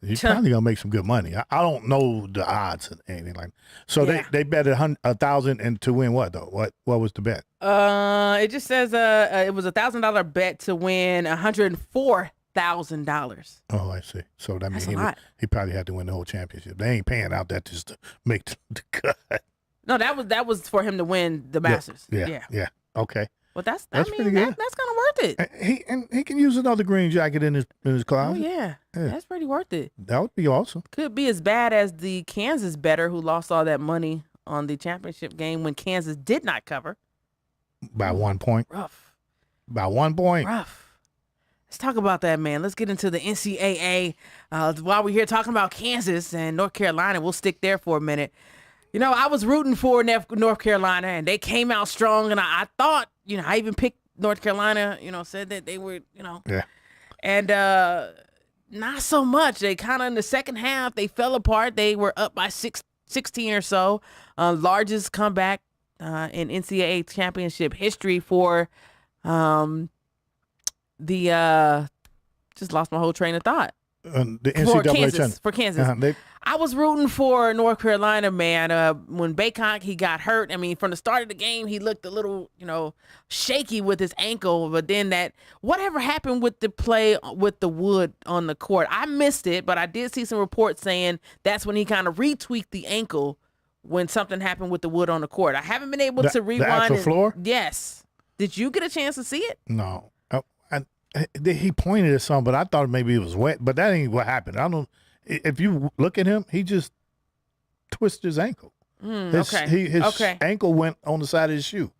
he's probably gonna make some good money. I don't know the odds and anything like. So Yeah. they bet 1,000 and to win what though? What was the bet? It just says it was $1,000 bet to win $104,000. Oh, I see. So that means That's a lot. he probably had to win the whole championship. They ain't paying out that just to make the cut. No, that was for him to win the Masters. Yeah. Okay. Well, that's That's pretty good. That's kind of worth it. He can use another green jacket in his Oh closet. yeah, that's pretty worth it. That would be awesome. Could be as bad as the Kansas bettor who lost all that money on the championship game when Kansas did not cover. By 1 point. Rough. By 1 point. Rough. Let's talk about that, man. Let's get into the NCAA. While we're here talking about Kansas and North Carolina, we'll stick there for a minute. You know, I was rooting for North Carolina, and they came out strong, and I thought, I even picked North Carolina, said that they were, Yeah. and not so much. They kind of, in the second half, they fell apart. They were up by 16 or so. Largest comeback in NCAA championship history for just lost my whole train of thought. The NCAA For Kansas. I was rooting for North Carolina, man. When Baycock, he got hurt. I mean, from the start of the game, he looked a little, shaky with his ankle. But then whatever happened with the play with the wood on the court, I missed it. But I did see some reports saying that's when he kind of retweaked the ankle when something happened with the wood on the court. I haven't been able to rewind. The actual floor? Yes. Did you get a chance to see it? No. He pointed at something, but I thought maybe it was wet. But that ain't what happened. I don't. If you look at him, he just twisted his ankle. His ankle went on the side of his shoe.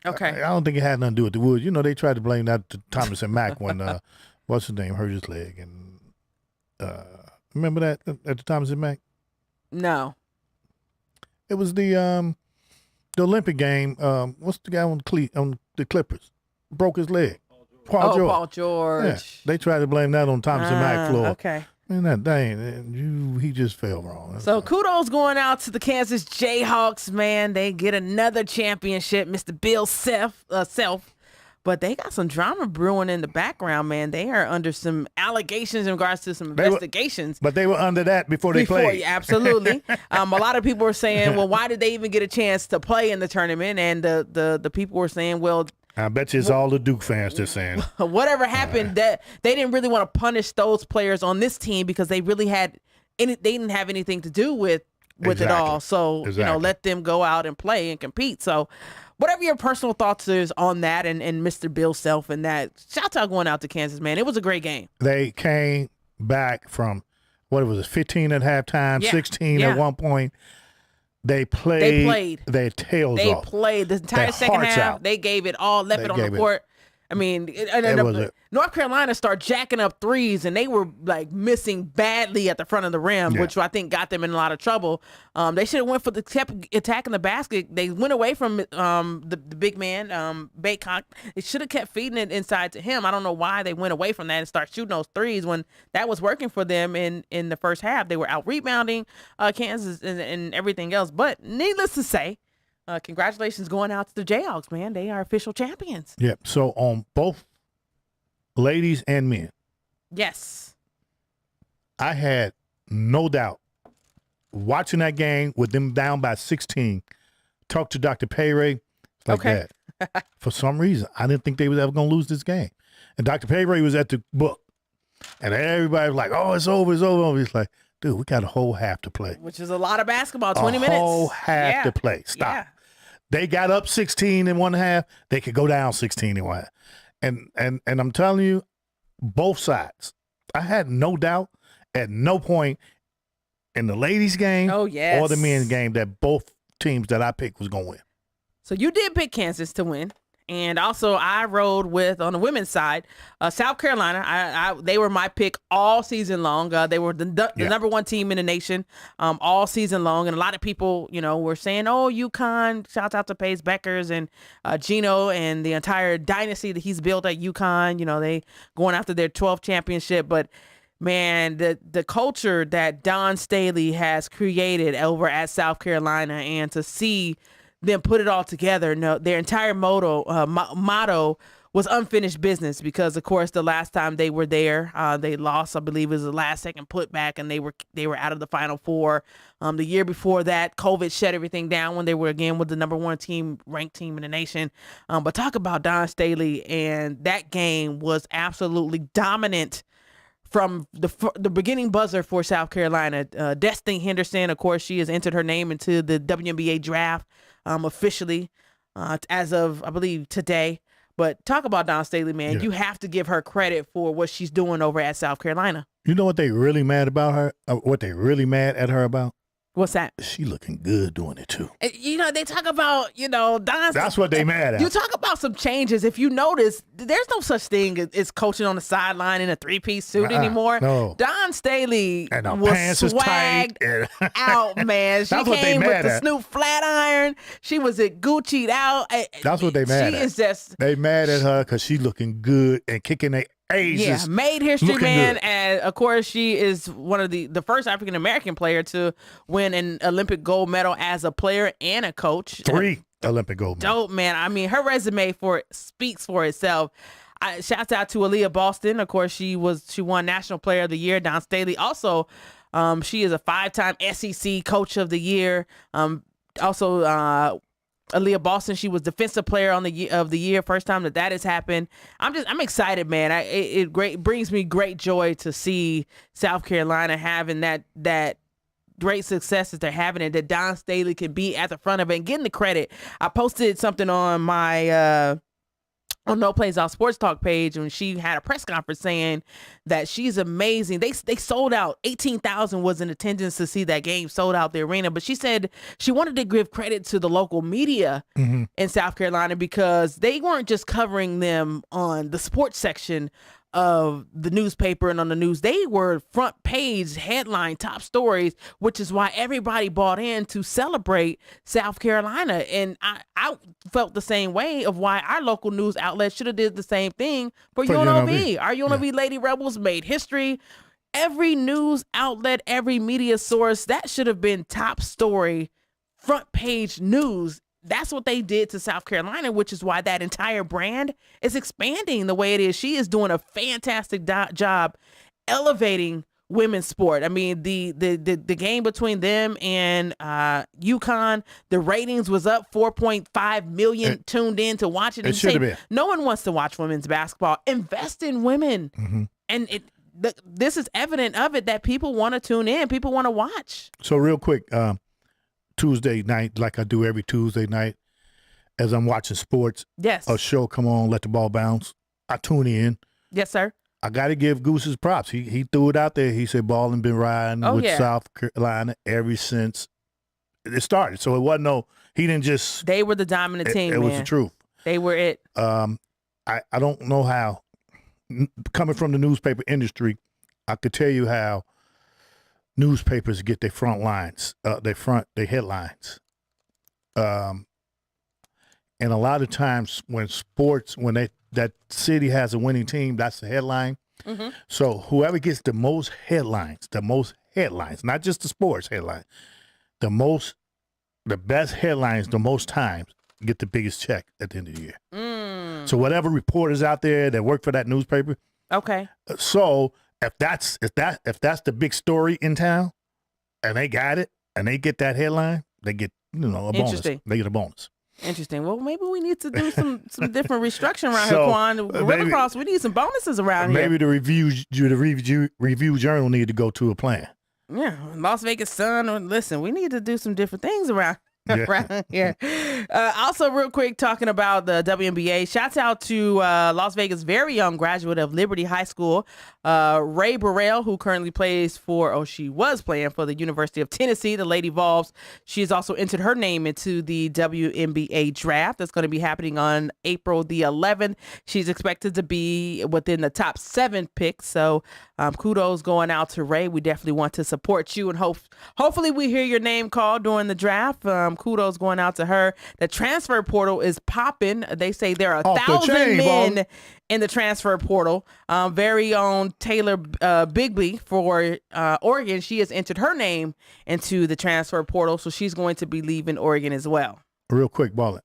Okay. I don't think it had nothing to do with the wood. They tried to blame that to Thomas and Mack when what's his name hurt his leg, and remember that at the Thomas and Mack. No. It was the Olympic game. What's the guy on the Clippers? Broke his leg. Paul George. Yeah, they tried to blame that on Thomas and Mack floor. Okay. Man, he just fell wrong. So kudos going out to the Kansas Jayhawks, man. They get another championship, Mr. Bill Self. But they got some drama brewing in the background, man. They are under some allegations in regards to some investigations. But they were under that before they played. Yeah, absolutely. A lot of people were saying, well, why did they even get a chance to play in the tournament? And the people were saying, well, I bet you it's all the Duke fans just saying. Whatever happened, that they didn't really want to punish those players on this team because they really they didn't have anything to do with it all. So, let them go out and play and compete. So whatever your personal thoughts is on that and Mr. Bill Self and that, shout out going out to Kansas, man. It was a great game. They came back from, 15 at halftime, 16 at one point. They played their tails off. They played the entire second half. Out. They gave it all, left it on the court. I mean, North Carolina started jacking up threes, and they were like missing badly at the front of the rim, which I think got them in a lot of trouble. They should have kept attacking the basket. They went away from the big man, Baycock. They should have kept feeding it inside to him. I don't know why they went away from that and started shooting those threes when that was working for them in the first half. They were out rebounding Kansas and everything else. But needless to say, congratulations going out to the Jayhawks, man. They are official champions. Yep. So on both ladies and men. Yes. I had no doubt watching that game with them down by 16. Talked to Dr. Payray like that. For some reason, I didn't think they was ever going to lose this game. And Dr. Payray was at the book. And everybody was like, oh, it's over, it's over. He's like, dude, we got a whole half to play. Which is a lot of basketball, 20 minutes. A whole half to play. Stop. Yeah. They got up 16 in one half. They could go down 16 in one half. And I'm telling you, both sides. I had no doubt at no point in the ladies' game or the men's game that both teams that I picked was going to win. So you did pick Kansas to win. And also, I rode with, on the women's side, South Carolina. They were my pick all season long. They were the number one team in the nation all season long. And a lot of people, were saying, oh, UConn, shout out to Paige Beckers and Gino and the entire dynasty that he's built at UConn. They going after their 12th championship. But, man, the culture that Don Staley has created over at South Carolina, and to see them put it all together. No, their entire motto was unfinished business because, of course, the last time they were there, they lost. I believe it was the last second putback, and they were out of the Final Four. The year before that, COVID shut everything down when they were again with the number one ranked team in the nation. But talk about Don Staley, and that game was absolutely dominant. From the beginning buzzer for South Carolina, Destiny Henderson, of course, she has entered her name into the WNBA draft officially as of, I believe, today. But talk about Don Staley, man. You have to give her credit for what she's doing over at South Carolina. You know what they really mad about her? What they really mad at her about? What's that? She looking good doing it too. They talk about, Don. That's what they mad at. You talk about some changes. If you notice, there's no such thing as coaching on the sideline in a three-piece suit anymore. No. Don Staley and the was pants swagged out, man. She came with the Snoop flat iron. She was at Gucci'd out. That's what they mad at. They mad at her because she looking good and kicking their ages. Made history, man. Good. And of course, she is one of the first African American player to win an Olympic gold medal as a player and a coach. 3 Olympic gold medals. Dope, man. I mean, her resume speaks for itself. Shouts out to Aaliyah Boston. Of course, she won National Player of the Year. Don Staley also, she is a 5-time SEC Coach of the Year. Aaliyah Boston, she was Defensive Player of the Year, first time that has happened. I'm excited, man. It brings me great joy to see South Carolina having that great success that they're having, and that Don Staley can be at the front of it and getting the credit. I posted something on my on No Plays Off Sports Talk page when she had a press conference saying that she's amazing. They sold out. 18,000 was in attendance to see that game, sold out the arena. But she said she wanted to give credit to the local media in South Carolina because they weren't just covering them on the sports section of the newspaper and on the news. They were front page headline top stories, which is why everybody bought in to celebrate South Carolina. And I felt the same way of why our local news outlet should have did the same thing for UNLV. Our UNLV Lady Rebels made history. Every news outlet, every media source, that should have been top story, front page news. That's what they did to South Carolina, which is why that entire brand is expanding the way it is. She is doing a fantastic job elevating women's sport. I mean, the game between them and UConn, the ratings was up 4.5 million tuned in to watch it. It should have been. No one wants to watch women's basketball. Invest in women. Mm-hmm. And this is evident of it, that people want to tune in. People want to watch. So real quick, Tuesday night, like I do every Tuesday night, as I'm watching sports, Yes. a show come on, let the ball bounce. I tune in. Yes, sir. I got to give Goose his props. He threw it out there. He said ball been riding with South Carolina ever since it started. So it wasn't he didn't just. They were the dominant team, It man. was the truth. They were it. I don't know how, coming from the newspaper industry, I could tell you how newspapers get their front lines, their headlines. And a lot of times when that city has a winning team, that's the headline. Mm-hmm. So whoever gets the most headlines, not just the sports headline, the best headlines, the most times, get the biggest check at the end of the year. So whatever reporters out there that work for that newspaper. Okay. So if that's the big story in town, and they got it, and they get that headline, they get a bonus. Interesting. They get a bonus. Interesting. Well, maybe we need to do some different restructuring around So, here, Quan. Gorilla Cross, we need some bonuses around Maybe here. the review journal need to go to a plan. Yeah, Las Vegas Sun. Or listen, we need to do some different things around here. Also, real quick, talking about the WNBA. Shouts out to Las Vegas' very young graduate of Liberty High School, Ray Burrell, who currently she was playing for the University of Tennessee, the Lady Vols. She has also entered her name into the WNBA draft that's going to be happening on April the 11th. She's expected to be within the top 7 picks. So kudos going out to Ray. We definitely want to support you, and hopefully we hear your name called during the draft. Kudos going out to her. The transfer portal is popping. They say there are 1,000 men in the transfer portal. Very own Taylor Bigby for Oregon. She has entered her name into the transfer portal, so she's going to be leaving Oregon as well. Real quick, Ballin.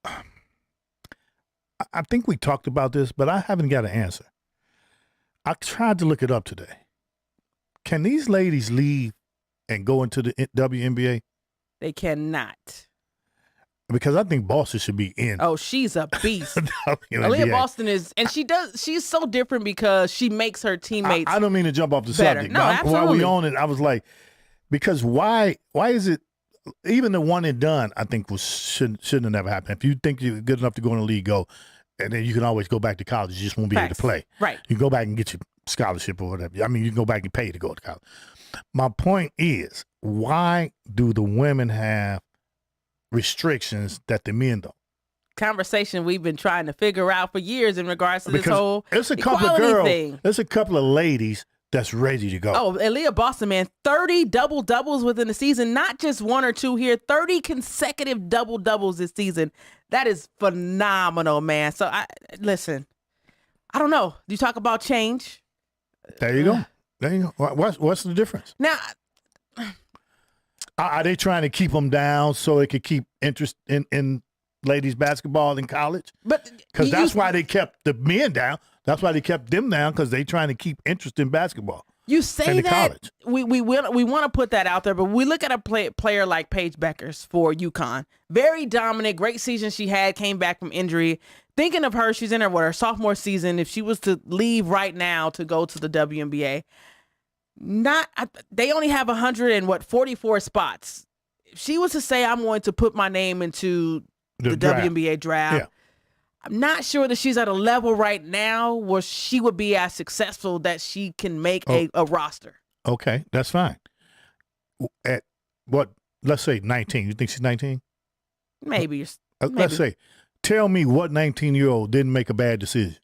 I think we talked about this, but I haven't got an answer. I tried to look it up today. Can these ladies leave and go into the WNBA? They cannot. Because I think Boston should be in. Oh, she's a beast. WNBA. Aaliyah Boston is, and she's so different because she makes her teammates. I don't mean to jump off the better. subject. No, but absolutely. While we on it, I was like, because why is it, even the one and done, I think shouldn't have never happened. If you think you're good enough to go in the league, go, and then you can always go back to college. You just won't be able to play. Right. You can go back and get your scholarship or whatever. I mean, you can go back and pay to go to college. My point is, why do the women have restrictions that the men don't? Conversation we've been trying to figure out for years in regards to this whole it's a couple of equality girls, thing. There's a couple of ladies that's ready to go. Oh, Aaliyah Boston, man, 30 double-doubles within the season, not just 1 or 2 here, 30 consecutive double-doubles this season. That is phenomenal, man. So, listen, I don't know. You talk about change. There you go. There you go. What's the difference? Now, are they trying to keep them down so they could keep interest in ladies basketball in college? Because that's why they kept the men down. That's why they kept them down, because they trying to keep interest in basketball. You say that college. we want to put that out there, but we look at a player like Paige Beckers for UConn. Very dominant, great season she had, came back from injury. Thinking of her, she's in her sophomore season. If she was to leave right now to go to the WNBA, they only have 144 spots. If she was to say, I'm going to put my name into the WNBA draft, yeah. I'm not sure that she's at a level right now where she would be as successful that she can make a roster. Okay, that's fine. At what? Let's say 19. You think she's 19? Maybe. Let's say. Tell me what 19-year-old didn't make a bad decision.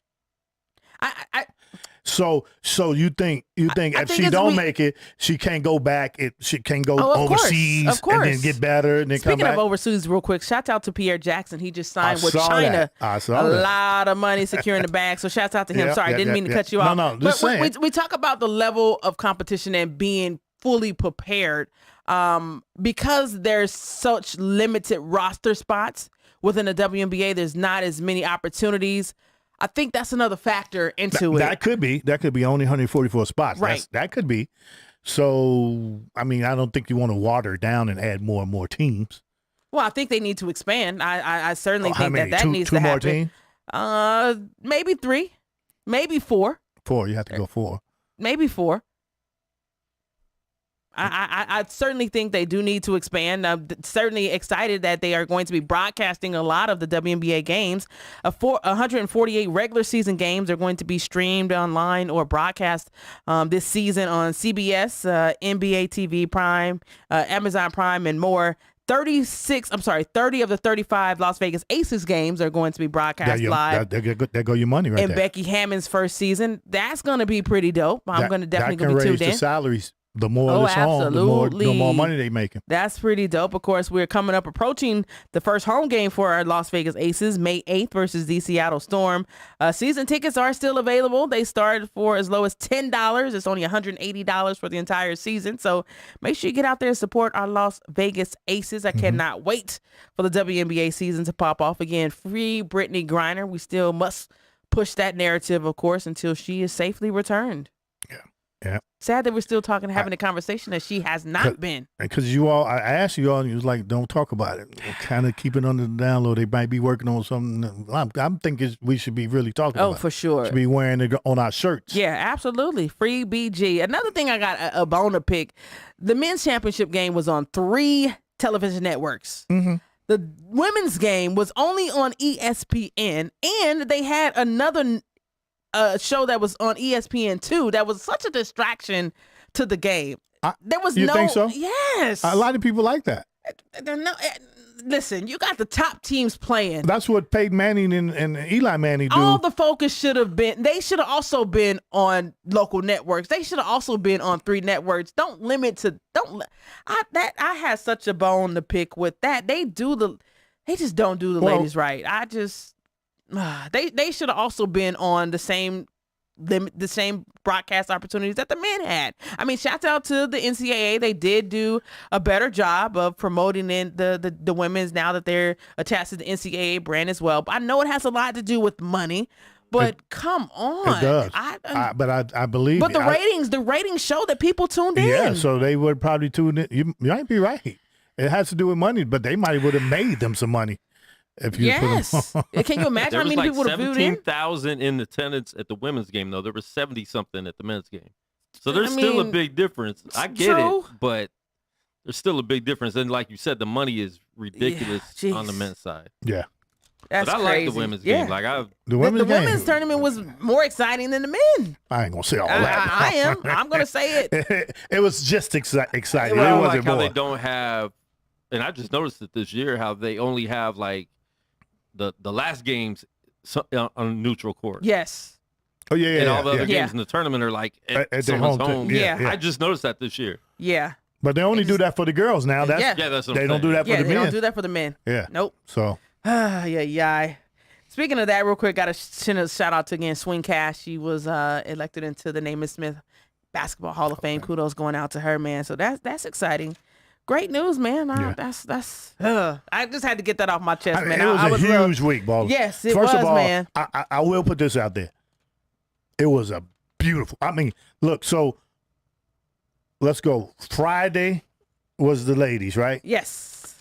So you think if she don't make it, she can't go back? She can go overseas and then get better and then come back? Speaking of overseas, real quick, shout out to Pierre Jackson. He just signed with China. I saw that. Lot of money securing the bag. So shout out to him. Sorry, didn't mean to cut you off. No, just saying. We talk about the level of competition and being fully prepared because there's such limited roster spots within the WNBA. There's not as many opportunities. I think that's another factor into it. That could be only 144 spots. Right. That could be. So, I mean, I don't think you want to water it down and add more and more teams. Well, I think they need to expand. I certainly think that two, needs two to more happen. teams? Maybe 3, maybe 4. 4. You have to go 4. Maybe 4. I certainly think they do need to expand. I'm certainly excited that they are going to be broadcasting a lot of the WNBA games. 148 regular season games are going to be streamed online or broadcast this season on CBS, NBA TV Prime, Amazon Prime, and more. 30 of the 35 Las Vegas Aces games are going to be broadcast live. There go your money right there. In Becky Hammond's first season. That's going to be pretty dope. I'm going to definitely be tuned in. That can raise the salaries. The more it's on, the more money they making. That's pretty dope. Of course, we're approaching the first home game for our Las Vegas Aces, May 8th versus the Seattle Storm. Season tickets are still available. They start for as low as $10. It's only $180 for the entire season. So make sure you get out there and support our Las Vegas Aces. I cannot wait for the WNBA season to pop off again. Free Brittany Griner. We still must push that narrative, of course, until she is safely returned. Yeah. Sad that we're still having a conversation that she has not been. Because I asked you all, and you was like, don't talk about it. Kind of keep it under the down low. They might be working on something. I'm thinking we should be really talking about it. Oh, for sure. Should be wearing it on our shirts. Yeah, absolutely. Free BG. Another thing I got a bone to pick. The men's championship game was on 3 television networks. Mm-hmm. The women's game was only on ESPN, and they had another show that was on ESPN2 that was such a distraction to the game. There was you think so? Yes. A lot of people like that. Listen, you got the top teams playing. That's what Peyton Manning and Eli Manning do. All the focus should have been, they should have also been on local networks. They should have also been on 3 networks. I had such a bone to pick with that. They just don't do the ladies right. They should have also been on the same broadcast opportunities that the men had. I mean, shout out to the NCAA. They did do a better job of promoting in the women's now that they're attached to the NCAA brand as well. But I know it has a lot to do with money. But come on. It does. I believe. But the ratings show that people tuned in. Yeah, so they would probably tune in. You might be right. It has to do with money, but they might would have made them some money. If you yes. Can you imagine how many people would have viewed in? 17,000 in attendance at the women's game, though. There was 70-something at the men's game. So there's still a big difference. I get it, but there's still a big difference. And like you said, the money is ridiculous on the men's side. Yeah. That's but I crazy. like the women's game. Like the women's tournament was more exciting than the men. I ain't gonna say all that. I am. I'm gonna say it. It was just exciting. Well, it wasn't like how more. they don't have, and I just noticed it this year, how they only have like the last games on a neutral court. Yes. Oh yeah. And all the other games in the tournament are like at someone's home. Yeah. I just noticed that this year. Yeah. But they only do that for the girls now. That's what they I'm don't do that for the men. They don't do that for the men. Yeah. Nope. So. Yeah. Speaking of that, real quick, got to send a shout out to again Swing Cash. She was elected into the Namath Smith Basketball Hall of Fame. Kudos going out to her, man. So that's exciting. Great news, man. That's I just had to get that off my chest, man. It was a huge week, Baller. Yes, it First was, of all, man. I will put this out there. It was a beautiful. I mean, look. So let's go. Friday was the ladies, right? Yes.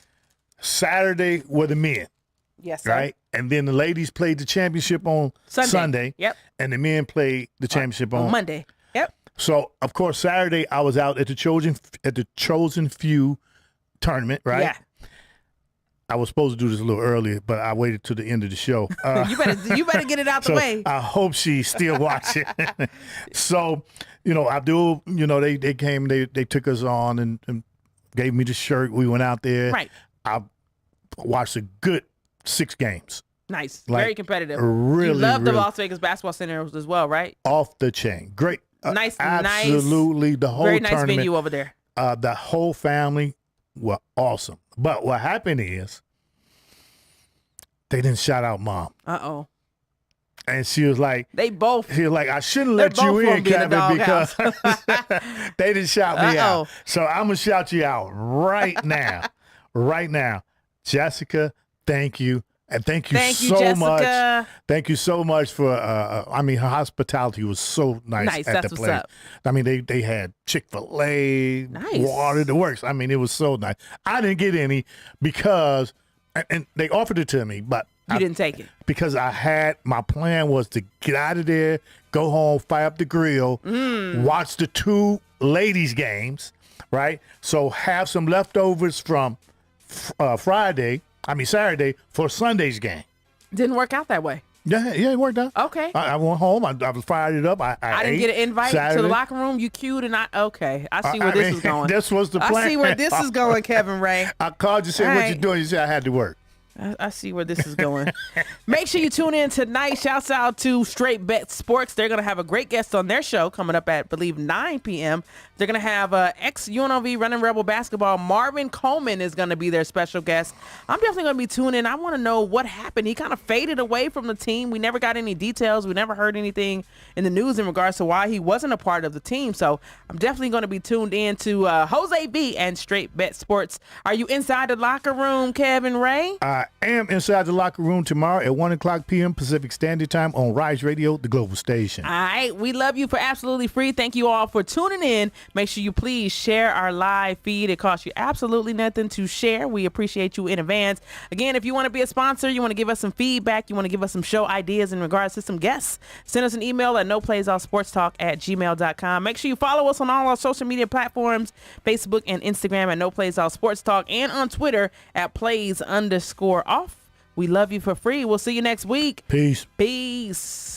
Saturday were the men. Yes, sir. Right, and then the ladies played the championship on Sunday. Yep. And the men played the championship on Monday. Yep. So of course Saturday I was out at the Chosen Few tournament, right? Yeah. I was supposed to do this a little earlier, but I waited to the end of the show. You better get it out the way. I hope she's still watching. So, Abdul, they came, they took us on and gave me the shirt. We went out there. Right. I watched a good 6 games. Nice. Very competitive. Really, you love the really Las Vegas Basketball Center as well, right? Off the chain. Great. Nice. Absolutely. The whole very nice tournament, venue over there. The whole family were awesome. But what happened is they didn't shout out Mom. Uh-oh. And she was like, I shouldn't let you in, Kevin, because they didn't shout me out. So I'm going to shout you out right now. Right now. Jessica, thank you. And thank you so Jessica. much. Thank you so much for, her hospitality was so nice at that's the what's place. up. I mean, they had Chick-fil-A, Nice. water, the works. I mean, it was so nice. I didn't get any because, and they offered it to me, but You didn't take it. Because my plan was to get out of there, go home, fire up the grill, watch the 2 ladies games, right? So have some leftovers from Saturday for Sunday's game. Didn't work out that way. Yeah, it worked out. Okay. I went home. I was fired it up. I didn't ate get an invite Saturday. to the locker room. You queued and I see where this is going. This was the plan. I see where this is going, Kevin Ray. I called you, said, what you doing? You said, I had to work. I see where this is going. Make sure you tune in tonight. Shouts out to Straight Bet Sports. They're going to have a great guest on their show coming up at, I believe, 9 p.m. They're going to have ex-UNLV Running Rebel basketball Marvin Coleman is going to be their special guest. I'm definitely going to be tuning in. I want to know what happened. He kind of faded away from the team. We never got any details. We never heard anything in the news in regards to why he wasn't a part of the team. So I'm definitely going to be tuned in to Jose B and Straight Bet Sports. Are you inside the locker room, Kevin Ray? I am inside the locker room tomorrow at 1 o'clock p.m. Pacific Standard Time on Rise Radio, the global station. All right. We love you for absolutely free. Thank you all for tuning in. Make sure you please share our live feed. It costs you absolutely nothing to share. We appreciate you in advance. Again, if you want to be a sponsor, you want to give us some feedback, you want to give us some show ideas in regards to some guests, send us an email at noplaysallsportstalk@gmail.com. Make sure you follow us on all our social media platforms, Facebook and Instagram at noplaysallsportstalk, and on Twitter at plays_off. We love you for free. We'll see you next week. Peace. Peace.